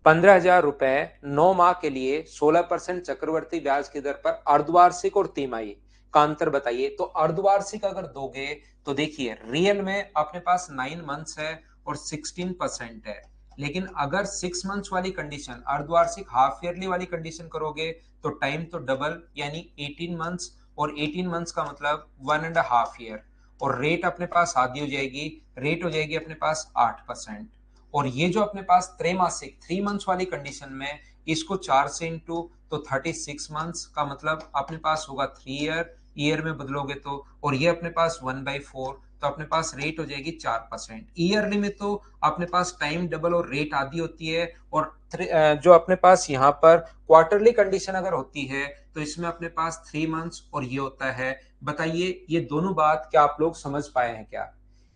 S1: 15,000 रुपए 9 माह के लिए 16% चक्रवर्ती ब्याज की दर पर अर्धवार्षिक और तिमाही का अंतर बताइए। तो अर्धवार्षिक अगर दोगे तो देखिए रियल में अपने पास 9 मंथ्स है और 16% है, लेकिन अगर 6 मंथ्स वाली कंडीशन, अर्धवार्षिक हाफ ईयरली वाली कंडीशन करोगे तो टाइम तो डबल, यानी 18 मंथ्स, और 18 मंथ्स का मतलब 1.5 ईयर, और रेट अपने पास आधी हो जाएगी, रेट हो जाएगी अपने पास 8%। और ये जो अपने पास त्रैमासिक 3 मंथ्स वाली कंडीशन में, इसको 4 से इंटू, तो 36 मंथ्स का मतलब अपने पास होगा 3 ईयर, ईयर में बदलोगे तो, और ये अपने पास 1/4, तो अपने पास रेट हो जाएगी 4%। ईयरली में तो अपने पास टाइम डबल और रेट आधी होती है, और जो अपने पास यहाँ पर क्वार्टरली कंडीशन अगर होती है तो इसमें अपने पास 3 मंथ्स और ये होता है। बताइए ये दोनों बात क्या आप लोग समझ पाए हैं क्या?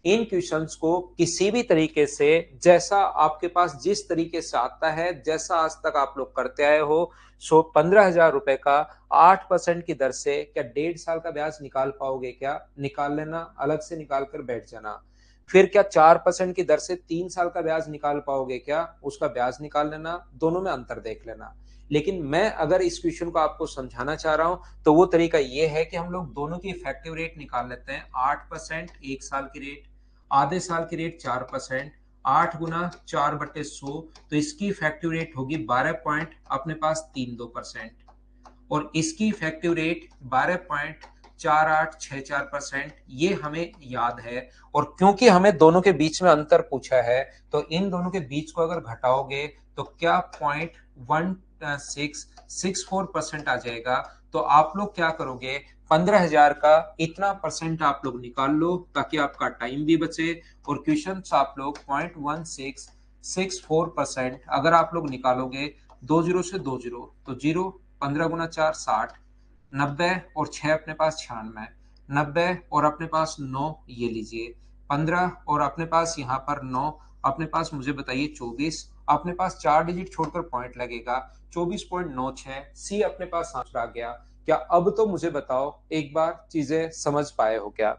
S1: इन क्वेश्चंस को किसी भी तरीके से, जैसा आपके पास जिस तरीके से आता है, जैसा आज तक आप लोग करते आए हो, सो 15,000 रुपए का 8% की दर से क्या 1.5 साल का ब्याज निकाल पाओगे क्या? निकाल लेना, अलग से निकाल कर बैठ जाना। फिर क्या 4% की दर से 3 साल का ब्याज निकाल पाओगे क्या? उसका ब्याज निकाल लेना, दोनों में अंतर देख लेना। लेकिन मैं अगर इस क्वेश्चन को आपको समझाना चाह रहा हूं तो वो तरीका ये है कि हम लोग दोनों की इफेक्टिव रेट निकाल लेते हैं। 8% 1 साल की रेट, आधे साल की रेट 4%, 8 गुना 4/100, तो इसकी इफेक्टिव रेट होगी 12.अपने पास 32%, और इसकी इफेक्टिव रेट 12.4864%, ये हमें याद है। और क्योंकि हमें दोनों के बीच में अंतर पूछा है, तो इन दोनों के बीच को अगर घटाओगे तो क्या 0.1664% आ जाएगा। तो आप लोग क्या करोगे, 15,000 का इतना परसेंट आप लोग निकाल लो ताकि आपका टाइम भी बचे, और क्वेश्चन आप लोग 0.1664% अगर आप लोग निकालोगे, 2 जीरो से 2 जीरो, तो जीरो, 15 गुना 4 60, 90, और 6 अपने पास 96, 90 और अपने पास 9, ये लीजिए 15, और अपने पास यहाँ पर 9, अपने पास मुझे बताइए 24, अपने पास 4 डिजिट छोड़कर पॉइंट लगेगा, 24.96, सी अपने पास आंसर आ गया। क्या अब तो मुझे बताओ एक बार चीजें समझ पाए हो क्या?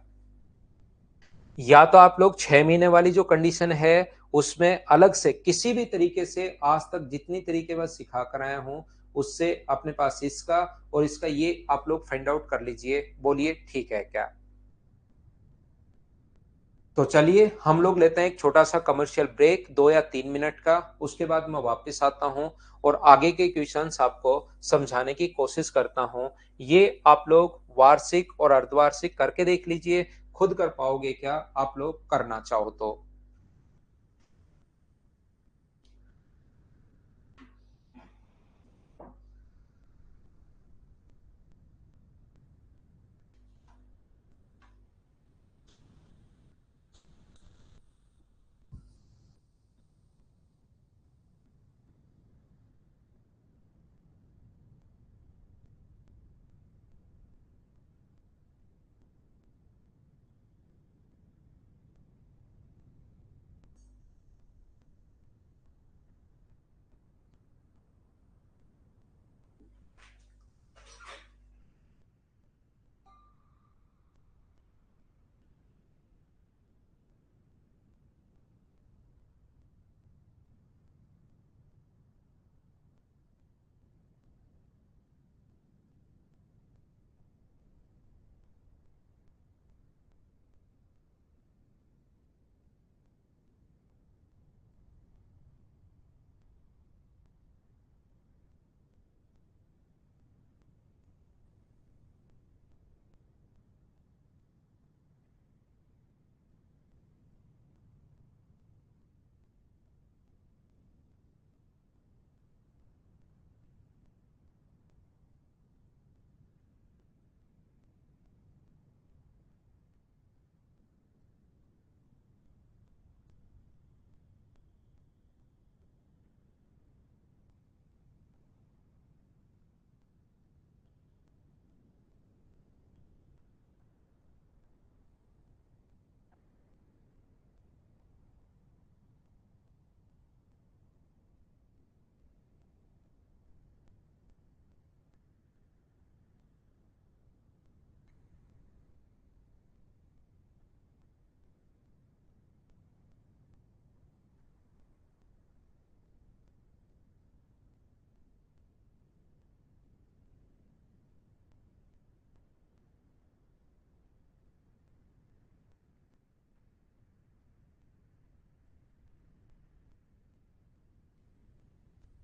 S1: या तो आप लोग 6 महीने वाली जो कंडीशन है उसमें अलग से किसी भी तरीके से आज तक जितनी तरीके मैं सिखा कर आया हूं उससे अपने पास इसका और इसका ये आप लोग फाइंड आउट कर लीजिए, बोलिए ठीक है क्या? तो चलिए हम लोग लेते हैं एक छोटा सा कमर्शियल ब्रेक, 2 या 3 मिनट का, उसके बाद मैं वापस आता हूं और आगे के क्वेश्चंस आपको समझाने की कोशिश करता हूं। ये आप लोग वार्षिक और अर्धवार्षिक करके देख लीजिए, खुद कर पाओगे क्या आप लोग करना चाहो तो।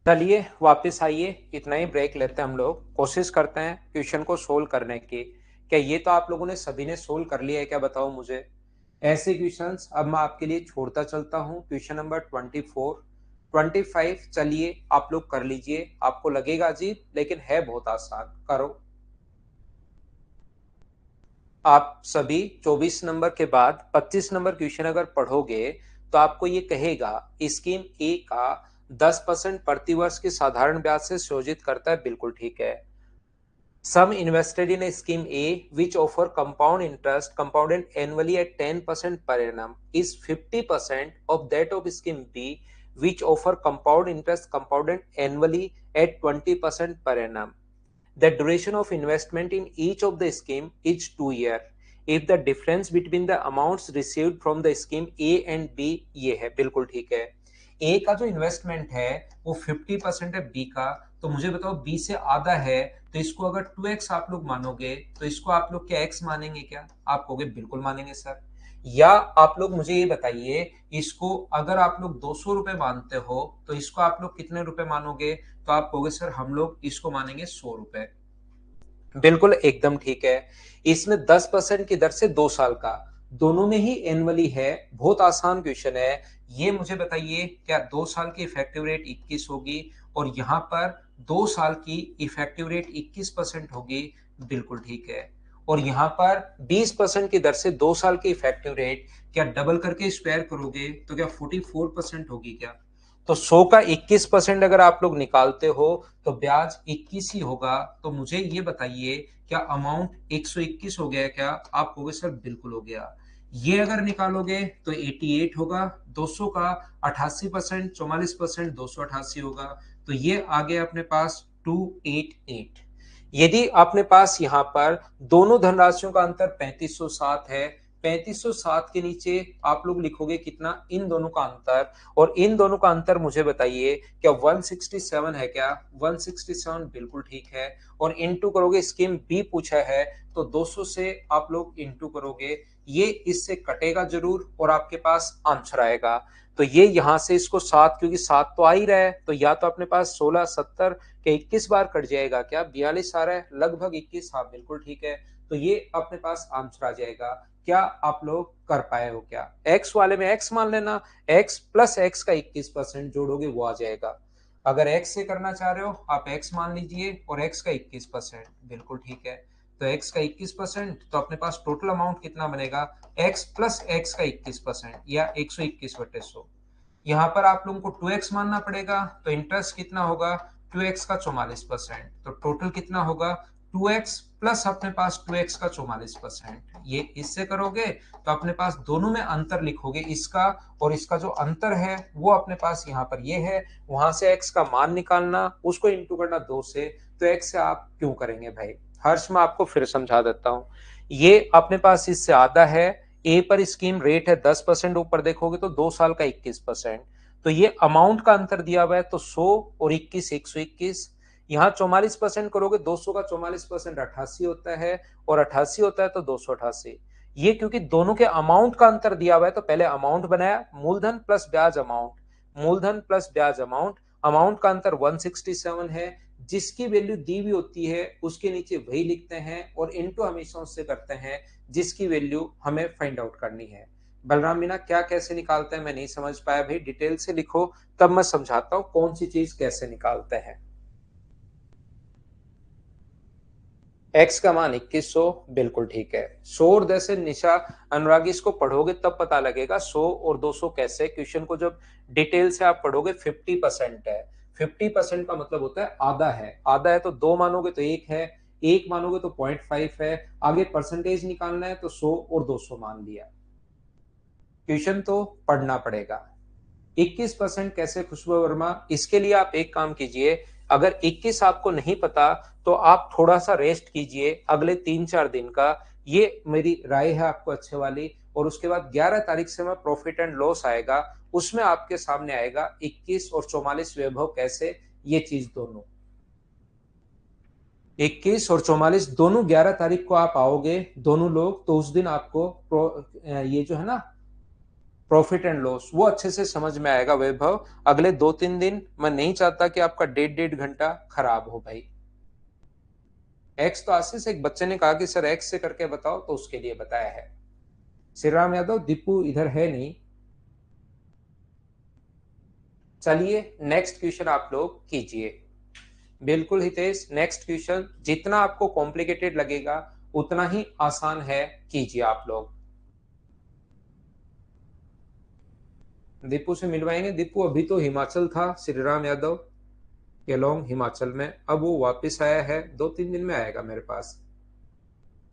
S1: चलिए वापस आइए, इतना ही ब्रेक लेते हैं हम लोग, कोशिश करते हैं क्वेश्चन को सोल्व करने की। क्या ये तो आप लोगों ने सभी ने सोल्व कर लिया है क्या, बताओ मुझे। ऐसे क्वेश्चंस अब मैं आपके लिए छोड़ता चलता हूँ। क्वेश्चन नंबर 24, 25 चलिए आप लोग कर लीजिए। आपको लगेगा अजीब लेकिन है बहुत आसान, करो। आप सभी 24 नंबर के बाद 25 नंबर क्वेश्चन अगर पढ़ोगे तो आपको ये कहेगा स्कीम ए का 10% प्रतिवर्ष के साधारण ब्याज से संयोजित करता है, बिल्कुल ठीक है। Some invested in a scheme A, which offer compound interest compounded annually at 10% per annum, is 50% of that of scheme B, which offer compound interest compounded annually at 20% per annum. The duration of investment in each of the scheme is 2 years. If the difference between the amounts received from the scheme A and B, ये है, बिल्कुल ठीक है। ए का जो इन्वेस्टमेंट है वो 50% है बी का, तो मुझे बताओ बी से आधा है, तो इसको अगर 2x आप लोग मानोगे तो इसको आप लोग क्या x मानेंगे क्या, आप कहोगे बिल्कुल मानेंगे सर। या आप लोग मुझे ये बताइए, इसको अगर आप लोग 200 रुपए मानते हो तो इसको आप लोग कितने रुपए मानोगे, तो आप कहोगे सर हम लोग इसको मानेंगे 100 रुपए। बिल्कुल एकदम ठीक है। इसमें 10% की दर से 2 साल का, दोनों में ही एनुअली है। बहुत आसान क्वेश्चन है। ये मुझे बताइए, क्या 2 साल की इफेक्टिव रेट 21 होगी और यहाँ पर 2 साल की इफेक्टिव रेट 21% होगी, बिल्कुल ठीक है। और यहाँ पर 20% की दर से 2 साल की इफेक्टिव रेट, क्या डबल करके स्क्वायर करोगे तो क्या 44% होगी क्या। तो 100 का 21% अगर आप लोग निकालते हो तो ब्याज 21 ही होगा। तो मुझे ये बताइए, क्या अमाउंट 121 हो गया क्या, आप कहोगे सर बिल्कुल हो गया। ये अगर निकालोगे तो 88 होगा। 200 का 88%, 44%, 288 होगा। तो ये आ गया अपने पास 288। यदि अपने पास यहाँ पर दोनों धनराशियों का अंतर 3507 है, 3507 के नीचे आप लोग लिखोगे कितना, इन दोनों का अंतर। और इन दोनों का अंतर मुझे बताइए, क्या 167 है क्या, 167 बिल्कुल ठीक है। और इंटू करोगे, स्कीम बी पूछा है तो 200 से आप लोग इंटू करोगे, ये इससे कटेगा जरूर और आपके पास आंसर आएगा। तो ये यहां से इसको 7, क्योंकि 7 तो आ ही रहा है, तो या तो अपने पास 16, 70 के 21 बार कट जाएगा क्या, 42 आ रहा है, लगभग 21, हाँ बिल्कुल ठीक है। तो ये अपने पास आंसर आ जाएगा। क्या आप लोग कर पाए हो? क्या x वाले में x मान लेना, x प्लस x का 21% जोड़ोगे वो आ जाएगा। अगर x से करना चाह रहे हो आप x मान लीजिए और x का 21%, बिल्कुल ठीक है। तो x का 21%, तो अपने पास टोटल अमाउंट कितना बनेगा, x प्लस x का 21% या 121/100। यहाँ पर आप लोगों को 2x मानना पड़ेगा, तो इंटरेस्ट कितना होगा, 2x का 44%, तो टोटल कितना होगा 2x प्लस अपने पास 2x का 44%। ये इससे करोगे तो अपने पास दोनों में अंतर लिखोगे, इसका और इसका जो अंतर है वो अपने पास यहाँ पर ये है। वहां से x का मान निकालना, उसको इंटू करना 2 से, तो x से आप क्यों करेंगे भाई। हर्ष मैं आपको फिर समझा देता हूँ। ये अपने पास इससे आधा है, ए पर स्कीम रेट है 10%, ऊपर देखोगे तो 2 साल का 21%। तो ये अमाउंट का अंतर दिया हुआ है, तो 100 और 21 121। यहाँ 44% करोगे, 200 का 44% 88 होता है, और 88 होता है तो 288। ये क्योंकि दोनों के अमाउंट का अंतर दिया हुआ है, तो पहले अमाउंट बनाया, मूलधन प्लस ब्याज अमाउंट, मूलधन प्लस ब्याज अमाउंट, अमाउंट का अंतर 167 है। जिसकी वैल्यू दी हुई होती है उसके नीचे वही लिखते हैं, और इनटू हमेशा उससे करते हैं जिसकी वैल्यू हमें फाइंड आउट करनी है। बलराम मीना क्या कैसे निकालते हैं मैं नहीं समझ पाया भाई, डिटेल से लिखो तब मैं समझाता हूं कौन सी चीज कैसे निकालते हैं। x का मान 2100, बिल्कुल ठीक है। 100 और 10 से निशा अनुरागी, इसको पढ़ोगे तब पता लगेगा 100 और 200 कैसे। क्वेश्चन को जब डिटेल से आप पढ़ोगे 50% है, 50% का मतलब होता है आधा है, आधा है तो 2 मानोगे तो 1 है, 1 मानोगे तो 0.5 है, आगे परसेंटेज निकालना है तो 100 और 200 मान लिया। क्वेश्चन तो पढ़ना पड़ेगा। 21% कैसे खुशबू वर्मा, इसके लिए आप एक काम कीजिए, अगर 21 आपको नहीं पता तो आप थोड़ा सा रेस्ट कीजिए अगले 3-4 दिन का, ये मेरी राय है आपको अच्छे वाली। और उसके बाद 11 तारीख से मैं प्रॉफिट एंड लॉस आएगा, उसमें आपके सामने आएगा 21 और 44 वैभव कैसे, ये चीज दोनों 21 और 44 दोनों 11 तारीख को आप आओगे दोनों लोग, तो उस दिन आपको ये जो है ना प्रॉफिट एंड लॉस वो अच्छे से समझ में आएगा वैभव। अगले 2-3 दिन मैं नहीं चाहता कि आपका 1.5 घंटा खराब हो भाई। एक्स तो आशीष एक बच्चे ने कहा कि सर एक्स से करके बताओ, तो उसके लिए बताया है। श्री राम यादव दीपू इधर है नहीं। चलिए नेक्स्ट क्वेश्चन आप लोग कीजिए। बिल्कुल हितेश, नेक्स्ट क्वेश्चन जितना आपको कॉम्प्लिकेटेड लगेगा उतना ही आसान है, कीजिए आप लोग। दीपू से मिलवाएंगे, दीपू अभी तो हिमाचल था श्री राम यादव, केलोंग हिमाचल में, अब वो वापस आया है, 2-3 दिन में आएगा मेरे पास।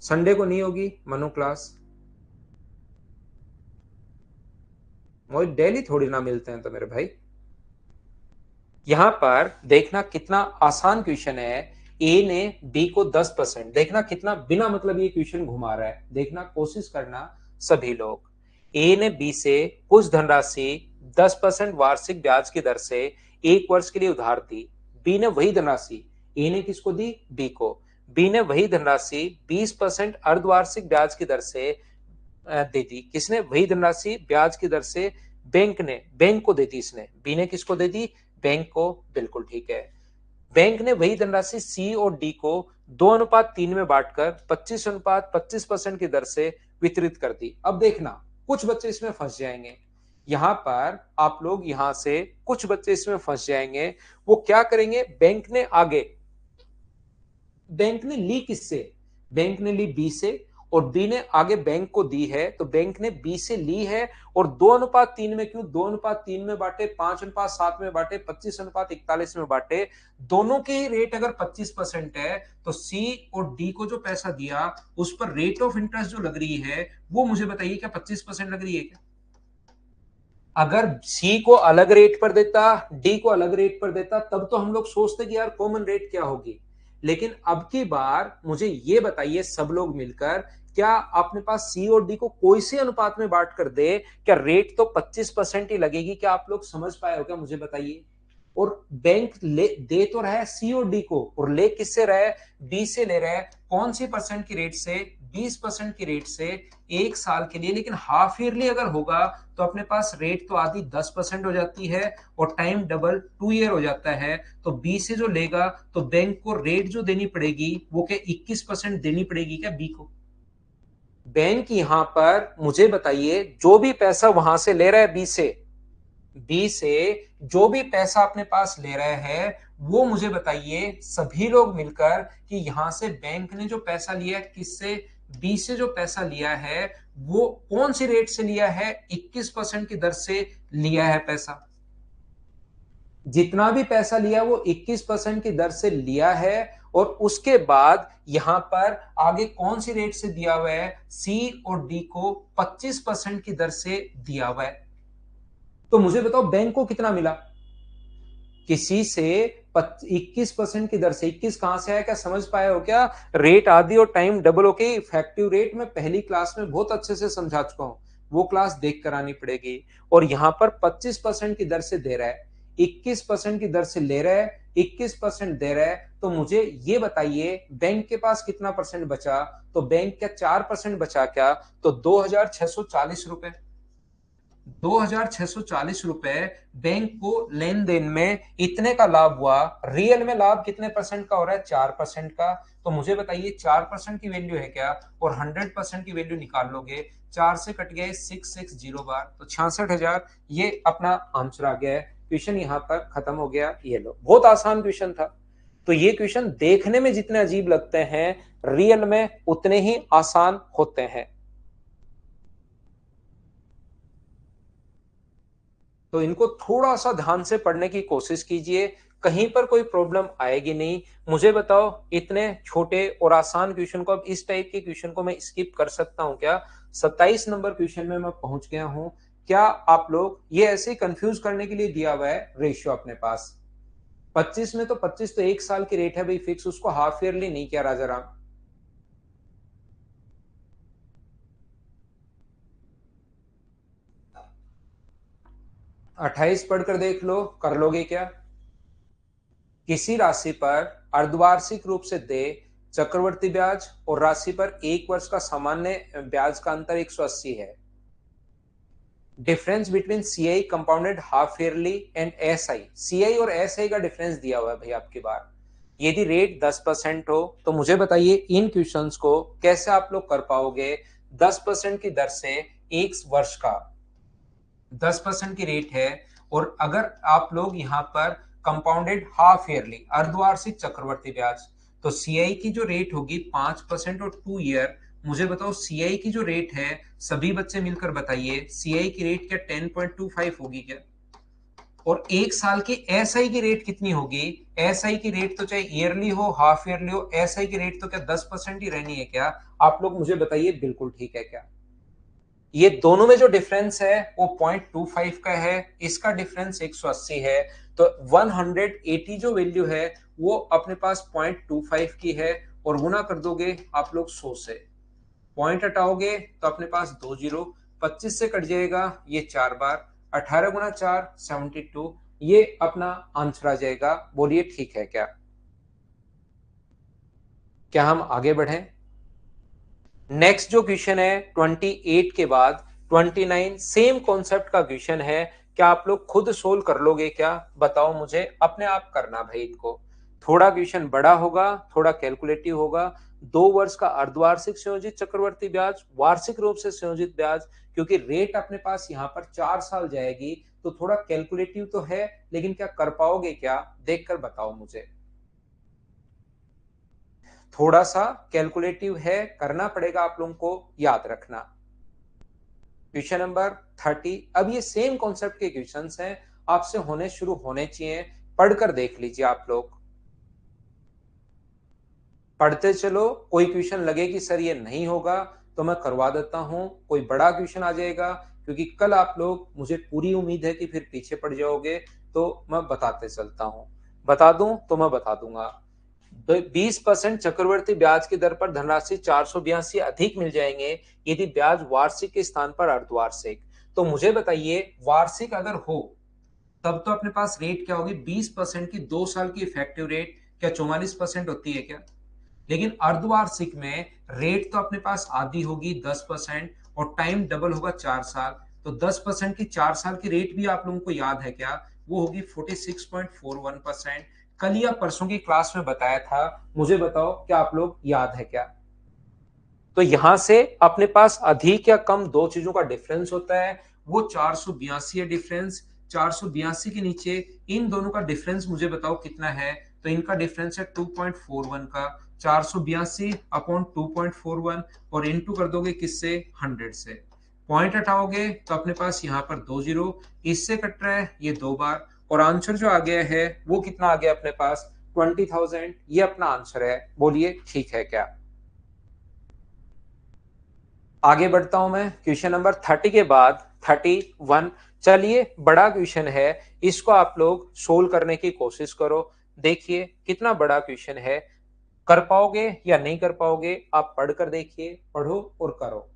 S1: संडे को नहीं होगी मनु क्लास, वो डेली थोड़ी ना मिलते हैं तो मेरे भाई। यहां पर देखना कितना आसान क्वेश्चन है। ए ने बी को 10%, देखना कितना बिना मतलब ये क्वेश्चन घुमा रहा है, देखना कोशिश करना सभी लोग। ए ने बी से कुछ धनराशि 10% वार्षिक ब्याज की दर से 1 वर्ष के लिए उधार दी। बी ने वही धनराशि, ए ने किसको दी, बी को, बी ने वही धनराशि 20% अर्धवार्षिक ब्याज की दर से दे दी। किसने, वही धनराशि ब्याज की दर से बैंक ने, बैंक को दे दी इसने, बी ने किसको दे दी, बैंक को, बिल्कुल ठीक है। बैंक ने वही धनराशि सी और डी को 2:3 में बांटकर 25:25% की दर से वितरित कर दी। अब देखना कुछ बच्चे इसमें फंस जाएंगे, यहां पर आप लोग, यहां से कुछ बच्चे इसमें फंस जाएंगे। वो क्या करेंगे, बैंक ने आगे, बैंक ने ली किससे, बैंक ने ली बी से, और बी ने आगे बैंक को दी है, तो बैंक ने बी से ली है, और 2:3 में क्यों, 2:3 में बांटे, 5:7 में बांटे, 25:41 में बांटे, दोनों के रेट अगर 25% है, तो सी और डी को जो पैसा दिया उस पर रेट ऑफ इंटरेस्ट जो लग रही है वो मुझे बताइए क्या 25% लग रही है क्या। अगर सी को अलग रेट पर देता, डी को अलग रेट पर देता, तब तो हम लोग सोचते कि यार कॉमन रेट क्या होगी। लेकिन अब की बार मुझे ये बताइए सब लोग मिलकर, क्या अपने पास सी और डी को कोई से अनुपात में बांट कर दे, क्या रेट तो 25% ही लगेगी, क्या आप लोग समझ पाए हो क्या, मुझे बताइए। और बैंक ले दे तो रहा है सी और डी को, और ले किससे रहा है, बी से ले रहा है, कौन सी परसेंट की रेट से, 20% की रेट से एक साल के लिए, लेकिन हाफ ईयरली अगर होगा तो अपने पास रेट तो आधी 10% हो जाती है और टाइम डबल 2 ईयर हो जाता है। तो बी से जो लेगा तो बैंक को रेट जो देनी पड़ेगी वो क्या 21% देनी पड़ेगी क्या बी को? बैंक यहां पर मुझे बताइए, जो भी पैसा वहां से ले रहा है बी से जो भी पैसा अपने पास ले रहे हैं वो मुझे बताइए सभी लोग मिलकर कि यहां से बैंक ने जो पैसा लिया है किससे, बी से जो पैसा लिया है वो कौन सी रेट से लिया है, 21% की दर से लिया है पैसा। जितना भी पैसा लिया वो 21% की दर से लिया है और उसके बाद यहां पर आगे कौन सी रेट से दिया हुआ है, सी और डी को 25% की दर से दिया हुआ है। तो मुझे बताओ बैंक को कितना मिला, किसी से 21% की दर से, 21 कहां से आया, क्या समझ पाए हो क्या? रेट आधी और टाइम डबल होके इफेक्टिव रेट में पहली क्लास में बहुत अच्छे से समझा चुका हूं, वो क्लास देख कर आनी पड़ेगी। और यहां पर 25% की दर से दे रहा है, 21% की दर से ले रहा है, 21% दे रहा है। तो मुझे ये बताइए बैंक के पास कितना परसेंट बचा, तो बैंक क्या 4% बचा क्या? तो 2640 रुपए, 2640 रुपए बैंक को लेन देन में इतने का लाभ हुआ। रियल में लाभ कितने परसेंट का हो रहा है, 4% का। तो मुझे बताइए 4% की वैल्यू है क्या, और 100% की वैल्यू निकाल लोगे, 4 से कट गए 660 बार, तो 66,000। ये अपना आंसर आ गया है। क्वेश्चन यहाँ पर खत्म हो गया। ये लो, बहुत आसान क्वेश्चन था। तो ये क्वेश्चन देखने में जितने अजीब लगते हैं रियल में उतने ही आसान होते हैं। तो इनको थोड़ा सा ध्यान से पढ़ने की कोशिश कीजिए, कहीं पर कोई प्रॉब्लम आएगी नहीं। मुझे बताओ इतने छोटे और आसान क्वेश्चन को, अब इस टाइप के क्वेश्चन को मैं स्किप कर सकता हूं क्या? 27 नंबर क्वेश्चन में मैं पहुंच गया हूं। क्या आप लोग ये ऐसे कंफ्यूज करने के लिए दिया हुआ है रेशियो अपने पास? 25 में तो 25 तो एक साल की रेट है भाई फिक्स, उसको हाफ ईयरली नहीं किया राजा राम। 28 पढ़कर देख लो, कर लोगे क्या? किसी राशि पर अर्धवार्षिक रूप से दे चक्रवर्ती ब्याज और राशि पर एक वर्ष का सामान्य ब्याज का अंतर 180 है। Difference between CI compounded half yearly and SI, CI और एसआई का डिफरेंस दिया हुआ है भाई आपकी बार। यदि रेट 10% हो तो मुझे बताइए इन क्वेश्चंस को कैसे आप लोग कर पाओगे? 10% की दर से एक वर्ष का 10% की रेट है, और अगर आप लोग यहां पर कंपाउंडेड हाफ ईयरली अर्धवार्षिक चक्रवर्ती ब्याज, तो सीआई की जो रेट होगी 5% और 2 ईयर। मुझे बताओ सीआई की जो रेट है, सभी बच्चे मिलकर बताइए सीआई की रेट क्या 10.25 होगी क्या? और एक साल की एसआई की रेट कितनी होगी? एसआई की रेट तो चाहे ईयरली हो हाफ ईयरली हो, एसआई की रेट तो क्या 10% ही रहनी है क्या? आप लोग मुझे बताइए बिल्कुल ठीक है क्या? ये दोनों में जो डिफरेंस है वो 0.25 का है, इसका डिफरेंस 180 है। तो 180 जो वैल्यू है वो अपने पास 0.25 की है, और गुना कर दोगे आप लोग 100 से, पॉइंट हटाओगे तो अपने पास 2 जीरो, 25 से कट जाएगा ये 4 बार, 18 गुना 4 72, ये अपना आंसर आ जाएगा। बोलिए ठीक है क्या? क्या हम आगे बढ़ें? नेक्स्ट जो क्वेश्चन है 28 के बाद 29, सेम कॉन्सेप्ट का क्वेश्चन है। क्या आप लोग खुद सोल्व कर लोगे क्या? बताओ मुझे, अपने आप करना भाई इनको। थोड़ा क्वेश्चन बड़ा होगा, थोड़ा कैलकुलेटिव होगा। 2 वर्ष का अर्धवार्षिक संयोजित चक्रवर्ती ब्याज, वार्षिक रूप से संयोजित ब्याज, क्योंकि रेट अपने पास यहाँ पर 4 साल जाएगी, तो थोड़ा कैलकुलेटिव तो है, लेकिन क्या कर पाओगे क्या? देखकर बताओ मुझे। थोड़ा सा कैलकुलेटिव है, करना पड़ेगा आप लोगों को, याद रखना। क्वेश्चन नंबर 30, अब ये सेम कॉन्सेप्ट के क्वेश्चंस हैं, आपसे होने शुरू होने चाहिए। पढ़कर देख लीजिए आप लोग, पढ़ते चलो। कोई क्वेश्चन लगे कि सर ये नहीं होगा तो मैं करवा देता हूं, कोई बड़ा क्वेश्चन आ जाएगा, क्योंकि कल आप लोग, मुझे पूरी उम्मीद है कि फिर पीछे पड़ जाओगे, तो मैं बताते चलता हूं। बता दूं तो मैं बता दूंगा। 20% चक्रवर्ती ब्याज की दर पर धनराशि 482 अधिक मिल जाएंगे यदि ब्याज वार्षिक के स्थान पर अर्धवार्षिक। तो मुझे बताइए वार्षिक अगर हो तब तो अपने पास रेट क्या होगी? 20% की 2 साल की इफेक्टिव रेट क्या 44% होती है क्या? लेकिन अर्धवार्षिक में रेट तो अपने पास आधी होगी 10% और टाइम डबल होगा 4 साल। तो 10% की 4 साल की रेट भी आप लोगों को याद है क्या? वो होगी 46.41%। कल या परसों की क्लास में बताया था, मुझे बताओ क्या आप लोग याद है क्या? तो यहां से अपने पास अधिक या कम दो चीजों का डिफरेंस होता है, वो 482 है डिफरेंस। 482 के नीचे इन दोनों का डिफरेंस मुझे बताओ कितना है? तो इनका डिफरेंस है 2.41 का। 482 अपॉन 2.41 और इनटू कर दोगे किससे? 100 से। पॉइंट हटाओगे तो अपने पास यहाँ पर 2 जीरो, इससे कट रहा है ये 2 बार, और आंसर जो आ गया है वो कितना आ गया अपने पास? 20,000। ये अपना आंसर है। बोलिए ठीक है क्या? आगे बढ़ता हूं मैं क्वेश्चन नंबर 30 के बाद 31। चलिए बड़ा क्वेश्चन है, इसको आप लोग सोल्व करने की कोशिश करो। देखिए कितना बड़ा क्वेश्चन है, कर पाओगे या नहीं कर पाओगे आप पढ़कर देखिए, पढ़ो और करो।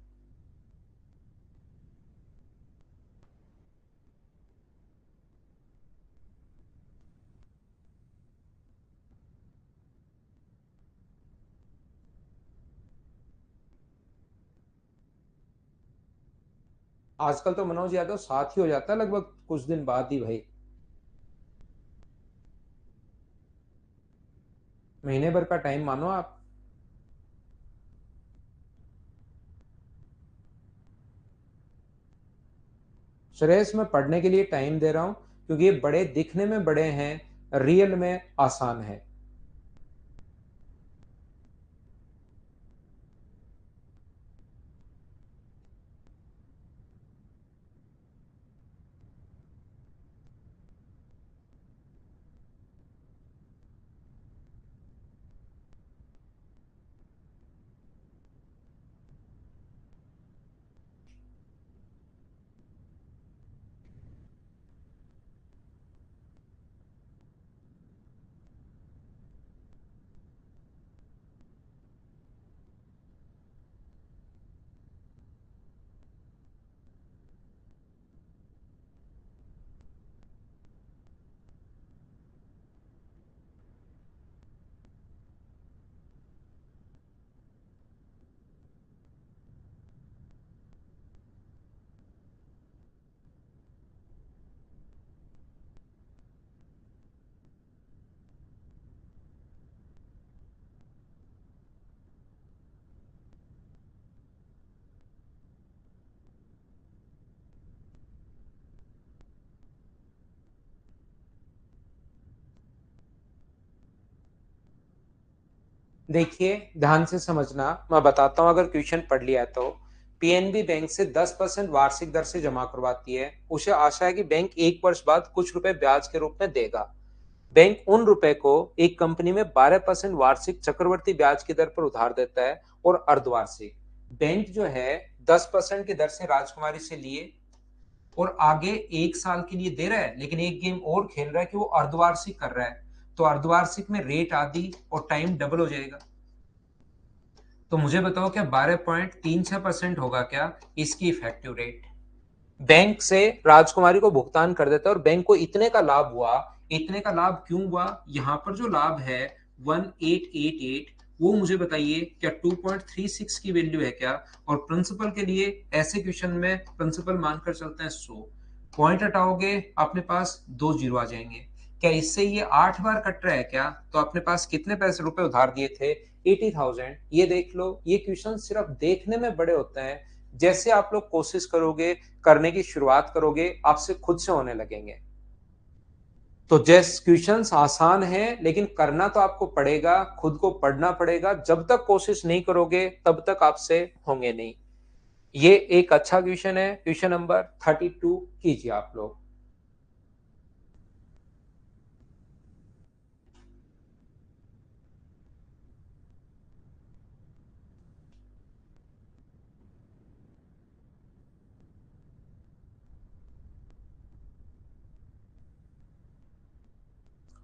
S1: आजकल तो मनोज यादव साथ ही हो जाता है लगभग कुछ दिन बाद ही भाई। महीने भर का टाइम मानो आप। श्रेयस मैं पढ़ने के लिए टाइम दे रहा हूं क्योंकि ये बड़े दिखने में बड़े हैं, रियल में आसान है। देखिए ध्यान से समझना, मैं बताता हूं। अगर क्वेश्चन पढ़ लिया है तो पीएनबी बैंक से 10% वार्षिक दर से जमा करवाती है। उसे आशा है कि बैंक 1 वर्ष बाद कुछ रुपए ब्याज के रूप में देगा। बैंक उन रुपए को एक कंपनी में 12% वार्षिक चक्रवर्ती ब्याज की दर पर उधार देता है और अर्धवार्षिक। बैंक जो है 10% की दर से राजकुमारी से लिए और आगे 1 साल के लिए दे रहा है, लेकिन एक गेम और खेल रहा है कि वो अर्धवार्षिक कर रहा है। तो अर्धवार्षिक में रेट आधी और टाइम डबल हो जाएगा। तो मुझे बताओ क्या 12.36% होगा क्या इसकी इफेक्टिव रेट? बैंक से राजकुमारी को भुगतान कर देता है और बैंक को इतने का लाभ हुआ। इतने का लाभ क्यों हुआ? यहां पर जो लाभ है 1888, वो मुझे बताइए क्या 2.36 की वैल्यू है क्या? और प्रिंसिपल के लिए ऐसे क्वेश्चन में प्रिंसिपल मानकर चलते हैं 100। पॉइंट हटाओगे अपने पास 2 जीरो आ जाएंगे। क्या इससे ये 8 बार कट रहा है क्या? तो अपने पास कितने पैसे रुपए उधार दिए थे? 80,000। ये देख लो, ये क्वेश्चन सिर्फ देखने में बड़े होते हैं, जैसे आप लोग कोशिश करोगे, करने की शुरुआत करोगे, आपसे खुद से होने लगेंगे। तो जैस क्वेश्चंस आसान है, लेकिन करना तो आपको पड़ेगा, खुद को पढ़ना पड़ेगा। जब तक कोशिश नहीं करोगे तब तक आपसे होंगे नहीं। ये एक अच्छा क्वेश्चन है। क्वेश्चन नंबर 32 कीजिए आप लोग।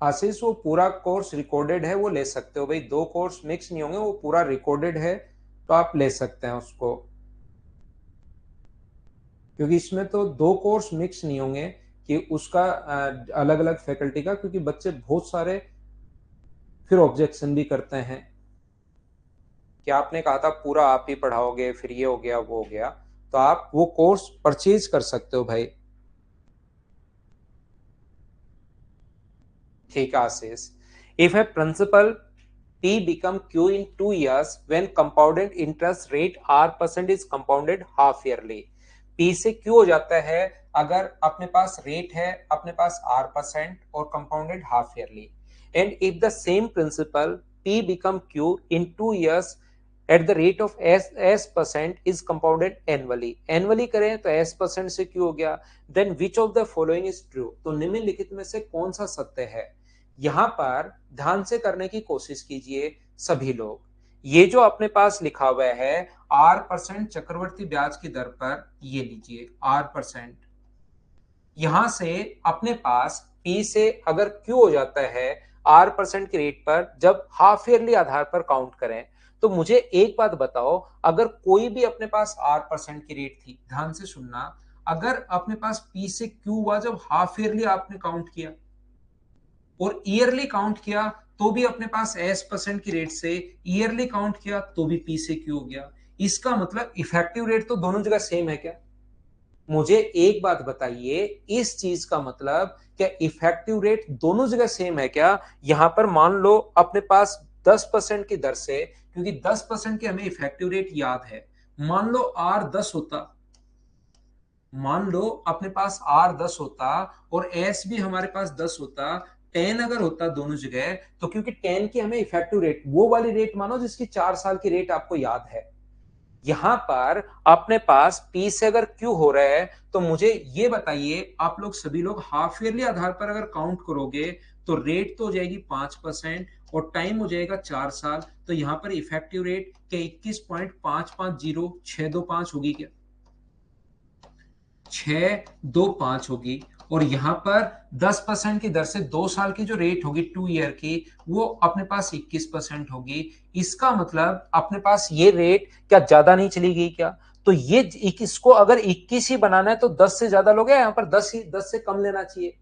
S1: आशीष वो पूरा कोर्स रिकॉर्डेड है, वो ले सकते हो भाई। 2 कोर्स मिक्स नहीं होंगे, वो पूरा रिकॉर्डेड है, तो आप ले सकते हैं उसको। क्योंकि इसमें तो 2 कोर्स मिक्स नहीं होंगे कि उसका अलग अलग फैकल्टी का, क्योंकि बच्चे बहुत सारे फिर ऑब्जेक्शन भी करते हैं। क्या आपने कहा था पूरा आप ही पढ़ाओगे, फिर ये हो गया वो हो गया, तो आप वो कोर्स परचेज कर सकते हो भाई। ठीक है Ashish. If a principal P become Q in 2 years when compounded interest rate R% is compounded half yearly। P से Q हो जाता है अगर अपने पास रेट है, अपने पास R% और compounded half yearly। And if the same principal P become Q in 2 years at the rate of S% is compounded annually। Annually करें तो S% से Q हो गया। Then which of the following is true? तो निम्नलिखित में से कौन सा सत्य है? यहां पर ध्यान से करने की कोशिश कीजिए सभी लोग। ये जो अपने पास लिखा हुआ है R% चक्रवर्ती ब्याज की दर पर, ये लीजिए R%। यहां से अपने पास P से अगर Q हो जाता है R% के रेट पर जब हाफ ईयरली आधार पर काउंट करें, तो मुझे एक बात बताओ, अगर कोई भी अपने पास R% की रेट थी, ध्यान से सुनना, अगर अपने पास P से Q हुआ जब हाफ ईयरली आपने काउंट किया और ईयरली काउंट किया तो भी अपने पास S% की रेट से, ईयरली काउंट किया तो भी P से Q हो गया। इसका मतलब इफेक्टिव रेट तो दोनों जगह सेम है क्या? मुझे एक बात बताइए, इस चीज का मतलब क्या इफेक्टिव रेट दोनों जगह सेम है क्या? यहां पर मान लो अपने पास 10% की दर से, क्योंकि 10% की हमें इफेक्टिव रेट याद है, मान लो आर 10 होता, मान लो अपने पास आर 10 होता और एस भी हमारे पास 10 होता, 10 अगर होता दोनों जगह, तो क्योंकि 10 की हमें इफेक्टिव रेट, वो वाली रेट मानो जिसकी 4 साल की रेट आपको याद है। यहां पर अपने पास P से अगर Q हो रहा है, तो मुझे ये बताइए, आप लोग सभी लोग हाफ ईयरली आधार पर अगर काउंट करोगे तो रेट तो हो जाएगी 5% और टाइम हो जाएगा 4 साल। तो यहां पर इफेक्टिव रेट क्या 21.550 होगी क्या? 625 होगी। और यहां पर 10% की दर से 2 साल की जो रेट होगी 2 ईयर की, वो अपने पास 21% होगी। इसका मतलब अपने पास ये रेट क्या ज्यादा नहीं चली गई क्या? तो ये इसको अगर 21 ही बनाना है तो 10 से ज्यादा लोगे, यहां पर 10 ही, 10 से कम लेना चाहिए।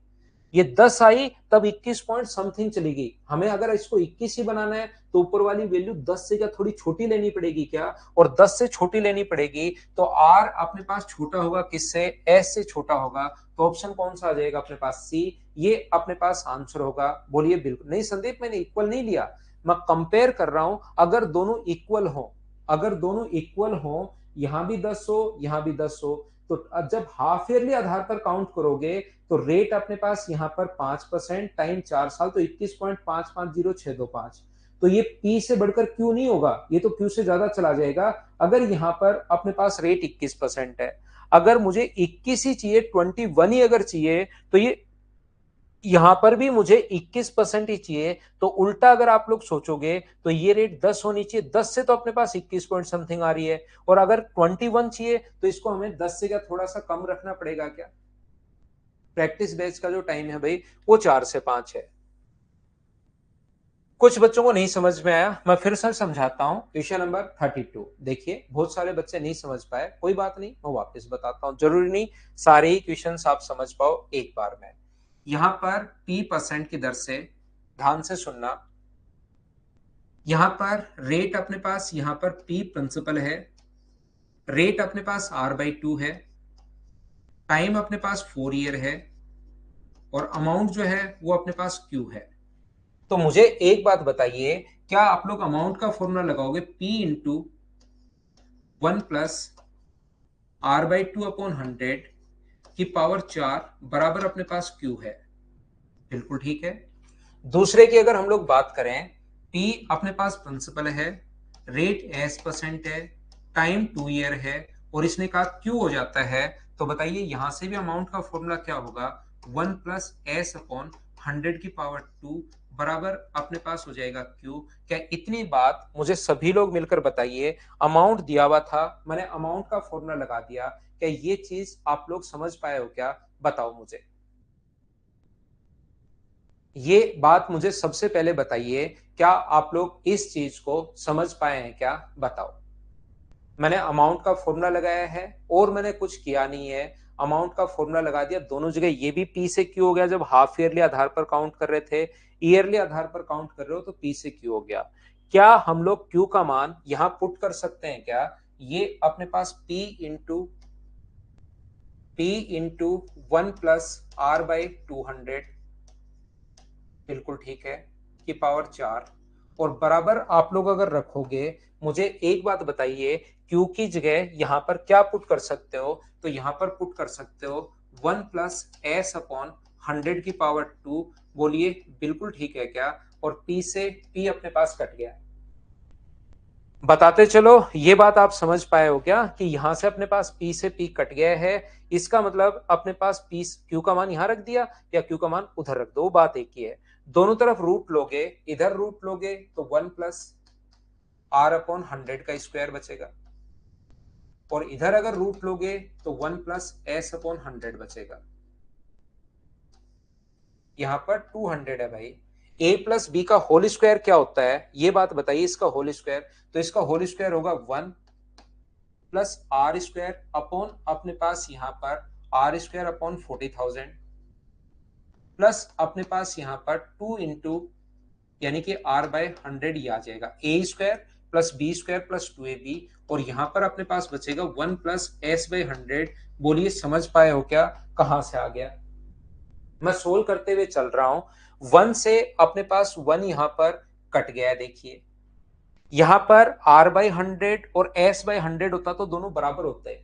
S1: ये 10 आई तब 21 पॉइंट समथिंग चली गई। हमें अगर इसको 21 ही बनाना है तो ऊपर वाली वैल्यू 10 से क्या थोड़ी छोटी लेनी पड़ेगी क्या? और 10 से छोटी लेनी पड़ेगी तो आर अपने पास छोटा होगा किससे? एस से छोटा होगा। तो ऑप्शन कौन सा आ जाएगा अपने पास? सी, ये अपने पास आंसर होगा। बोलिए बिल्कुल नहीं संदीप, मैंने इक्वल नहीं लिया, मैं कंपेयर कर रहा हूं। अगर दोनों इक्वल हो, अगर दोनों इक्वल हो, यहां भी 10 हो यहां भी 10 हो, तो जब हाफ ईयरली आधार पर काउंट करोगे तो रेट अपने पास यहां पर 5%, टाइम 4 साल, तो 21.550625। तो ये P से बढ़कर Q नहीं होगा, ये तो Q से ज्यादा चला जाएगा। अगर यहां पर अपने पास रेट 21% है, अगर मुझे 21 ही चाहिए, 21 ही अगर चाहिए, तो ये यहां पर भी मुझे 21% ही चाहिए। तो उल्टा अगर आप लोग सोचोगे तो ये रेट 10 होनी चाहिए, 10 से तो अपने पास 21 पॉइंट समथिंग आ रही है। और अगर 21 चाहिए तो इसको हमें 10 से क्या थोड़ा सा कम रखना पड़ेगा क्या? प्रैक्टिस बेस का जो टाइम है भाई वो 4 से 5 है। कुछ बच्चों को नहीं समझ में आया, मैं फिर से समझाता हूं। क्वेश्चन नंबर 32 देखिए, बहुत सारे बच्चे नहीं समझ पाए, कोई बात नहीं, मैं वापस बताता हूं। जरूरी नहीं सारे ही क्वेश्चन आप समझ पाओ एक बार में। यहां पर P% की दर से, ध्यान से सुनना, यहां पर रेट अपने पास, यहां पर P प्रिंसिपल है, रेट अपने पास R/2 है, टाइम अपने पास 4 ईयर है, और अमाउंट जो है वो अपने पास Q है। तो मुझे एक बात बताइए, क्या आप लोग अमाउंट का फॉर्मूला लगाओगे? P इंटू 1 + R/2/100 की पावर 4 बराबर अपने पास Q है। बिल्कुल ठीक है। दूसरे की अगर हम लोग बात करें, P अपने पास प्रिंसिपल है, रेट S% है, टाइम 2 ईयर है, और इसने कहा Q हो जाता है, तो बताइए यहां से भी अमाउंट का फॉर्मूला क्या होगा? 1 + S/100 की पावर 2 बराबर अपने पास हो जाएगा Q। क्या इतनी बात मुझे सभी लोग मिलकर बताइए, अमाउंट दिया हुआ था, मैंने अमाउंट का फॉर्मूला लगा दिया, क्या ये चीज आप लोग समझ पाए हो क्या? बताओ मुझे, ये बात मुझे सबसे पहले बताइए, क्या आप लोग इस चीज को समझ पाए हैं क्या? बताओ। मैंने अमाउंट का फॉर्मूला लगाया है और मैंने कुछ किया नहीं है, अमाउंट का फॉर्मूला लगा दिया दोनों जगह। ये भी P से Q हो गया जब हाफ ईयरली आधार पर काउंट कर रहे थे, ईयरली आधार पर काउंट कर रहे हो तो P से Q हो गया। क्या हम लोग Q का मान यहां पुट कर सकते हैं क्या? ये अपने पास P इंटू 1 + R/200, बिल्कुल ठीक है, की पावर 4। और बराबर आप लोग अगर रखोगे, मुझे एक बात बताइए, Q की जगह यहां पर क्या पुट कर सकते हो? तो यहां पर पुट कर सकते हो 1 + S/100 की पावर 2। बोलिए बिल्कुल ठीक है क्या? और P से P अपने पास कट गया। बताते चलो, ये बात आप समझ पाए हो क्या कि यहां से अपने पास P से P कट गया है। इसका मतलब अपने पास P Q का मान यहां रख दिया या Q का मान उधर रख दो, बात एक ही है। दोनों तरफ रूट लोगे, इधर रूट लोगे तो 1 + R/100 का स्क्वायर बचेगा, और इधर अगर रूट लोगे तो 1 + S/100 बचेगा। यहां पर 200 है भाई। A + B का होल स्क्वायर क्या होता है, ये बात बताइए। इसका होल स्क्वायर, तो इसका होल स्क्वायर होगा 1 + R² अपने पास यहां पर R²/40,000 प्लस अपने पास यहां पर 2 इंटू, यानी कि R/100 ही आ जाएगा, A² + B² + 2AB। और यहां पर अपने पास बचेगा 1 + S/100। बोलिए समझ पाए हो क्या कहां से आ गया? मैं सोल्व करते हुए चल रहा हूं। 1 से अपने पास 1 यहां पर कट गया, देखिए यहां पर R/100 और S/100 होता तो दोनों बराबर होते।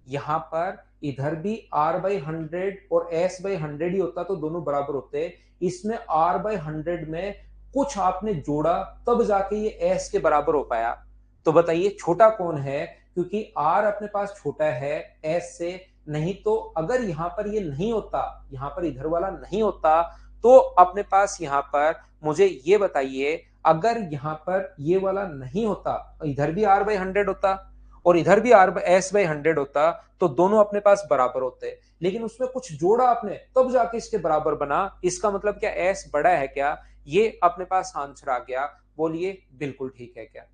S1: यहां पर इधर भी R/100 और S/100 ही होता तो दोनों बराबर होते। इसमें R/100 में कुछ आपने जोड़ा तब जाके ये S के बराबर हो पाया। तो बताइए छोटा कौन है? क्योंकि R अपने पास छोटा है S से। नहीं तो अगर यहां पर ये नहीं होता, यहां पर इधर वाला नहीं होता, तो अपने पास यहां पर मुझे ये बताइए, अगर यहां पर ये वाला नहीं होता, इधर भी R/100 होता और इधर भी S/100 होता, तो दोनों अपने पास बराबर होते। लेकिन उसमें कुछ जोड़ा आपने तब जाके इसके बराबर बना। इसका मतलब क्या S बड़ा है क्या? ये अपने पास आंसर आ गया। बोलिए बिल्कुल ठीक है क्या?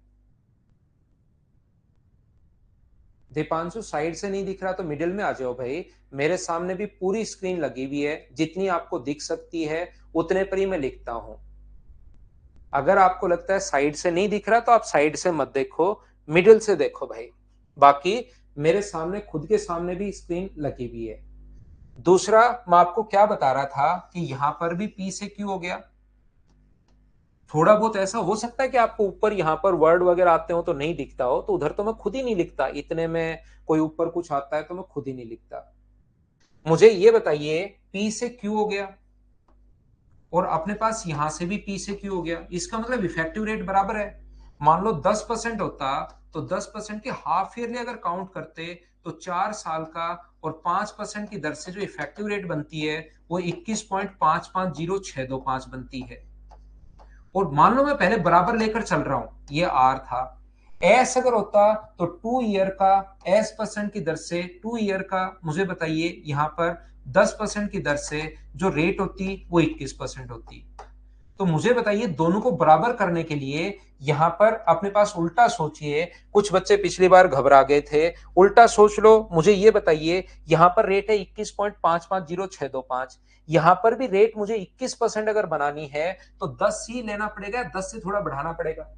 S1: दीपांशु साइड से नहीं दिख रहा तो मिडिल में आ जाओ भाई। मेरे सामने भी पूरी स्क्रीन लगी हुई है, जितनी आपको दिख सकती है उतने पर ही मैं लिखता हूं। अगर आपको लगता है साइड से नहीं दिख रहा तो आप साइड से मत देखो, मिडिल से देखो भाई। बाकी मेरे सामने, खुद के सामने भी स्क्रीन लगी हुई है। दूसरा, मैं आपको क्या बता रहा था कि यहां पर भी P से Q हो गया। थोड़ा बहुत ऐसा हो सकता है कि आपको ऊपर यहां पर वर्ड वगैरह आते हो तो नहीं दिखता हो, तो उधर तो मैं खुद ही नहीं लिखता। इतने में कोई ऊपर कुछ आता है तो मैं खुद ही नहीं लिखता। मुझे ये बताइए, P से Q हो गया और अपने पास यहां से भी P से Q हो गया। इसका मतलब इफेक्टिव रेट बराबर है। मान लो 10% होता, तो 10% के हाफ ईयरली अगर काउंट करते तो 4 साल का, और 5% की दर से जो इफेक्टिव रेट बनती है वो 21.550625 बनती है। और मान लो मैं पहले बराबर लेकर चल रहा हूं, ये आर था। एस अगर होता तो 2 ईयर का S% की दर से, 2 ईयर का मुझे बताइए यहां पर 10% की दर से जो रेट होती वो 21% होती। तो मुझे बताइए दोनों को बराबर करने के लिए यहां पर अपने पास उल्टा सोचिए। कुछ बच्चे पिछली बार घबरा गए थे, उल्टा सोच लो। मुझे ये बताइए, यहां पर रेट है 21.550625, यहां पर भी रेट मुझे 21% अगर बनानी है तो 10 ही लेना पड़ेगा, 10 से थोड़ा बढ़ाना पड़ेगा।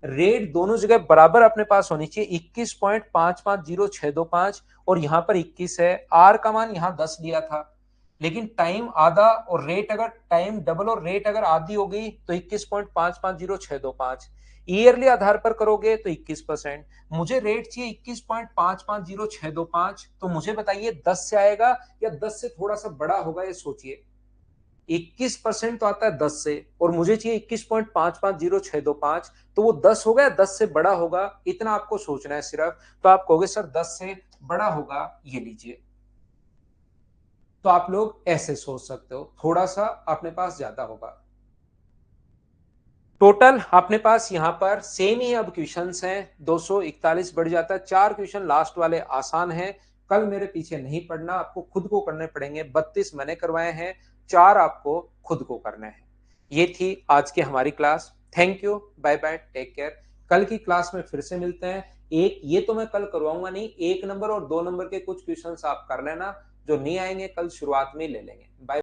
S1: रेट दोनों जगह बराबर अपने पास होनी चाहिए, 21.550625, और यहां पर 21 है। आर का मान यहां 10 लिया था, लेकिन टाइम आधा और रेट अगर टाइम डबल और रेट अगर आधी हो गई तो 21.550625। ईयरली आधार पर करोगे तो 21%। मुझे रेट चाहिए 21.550625। तो मुझे बताइए 10 से आएगा या 10 से थोड़ा सा बड़ा होगा, ये सोचिए। 21% तो आता है 10 से, और मुझे चाहिए 21.550625। तो वो 10 होगा या 10 से बड़ा होगा, इतना आपको सोचना है सिर्फ। तो आप कहोगे सर 10 से बड़ा होगा, ये लीजिए। तो आप लोग ऐसे सोच सकते हो, थोड़ा सा अपने पास ज्यादा होगा। टोटल अपने पास यहां पर सेम ही अब क्वेश्चंस हैं, 241 बढ़ जाता है। 4 क्वेश्चन लास्ट वाले आसान हैं। कल मेरे पीछे नहीं पड़ना, आपको खुद को करने पड़ेंगे। 32 मैंने करवाए हैं, 4 आपको खुद को करने हैं। ये थी आज की हमारी class. Thank you, bye bye, take care. कल की क्लास में फिर से मिलते हैं। एक ये तो मैं कल करवाऊंगा नहीं, 1 नंबर और 2 नंबर के कुछ क्वेश्चन आप कर लेना, जो नहीं आएंगे कल शुरुआत में ले लेंगे। बाय।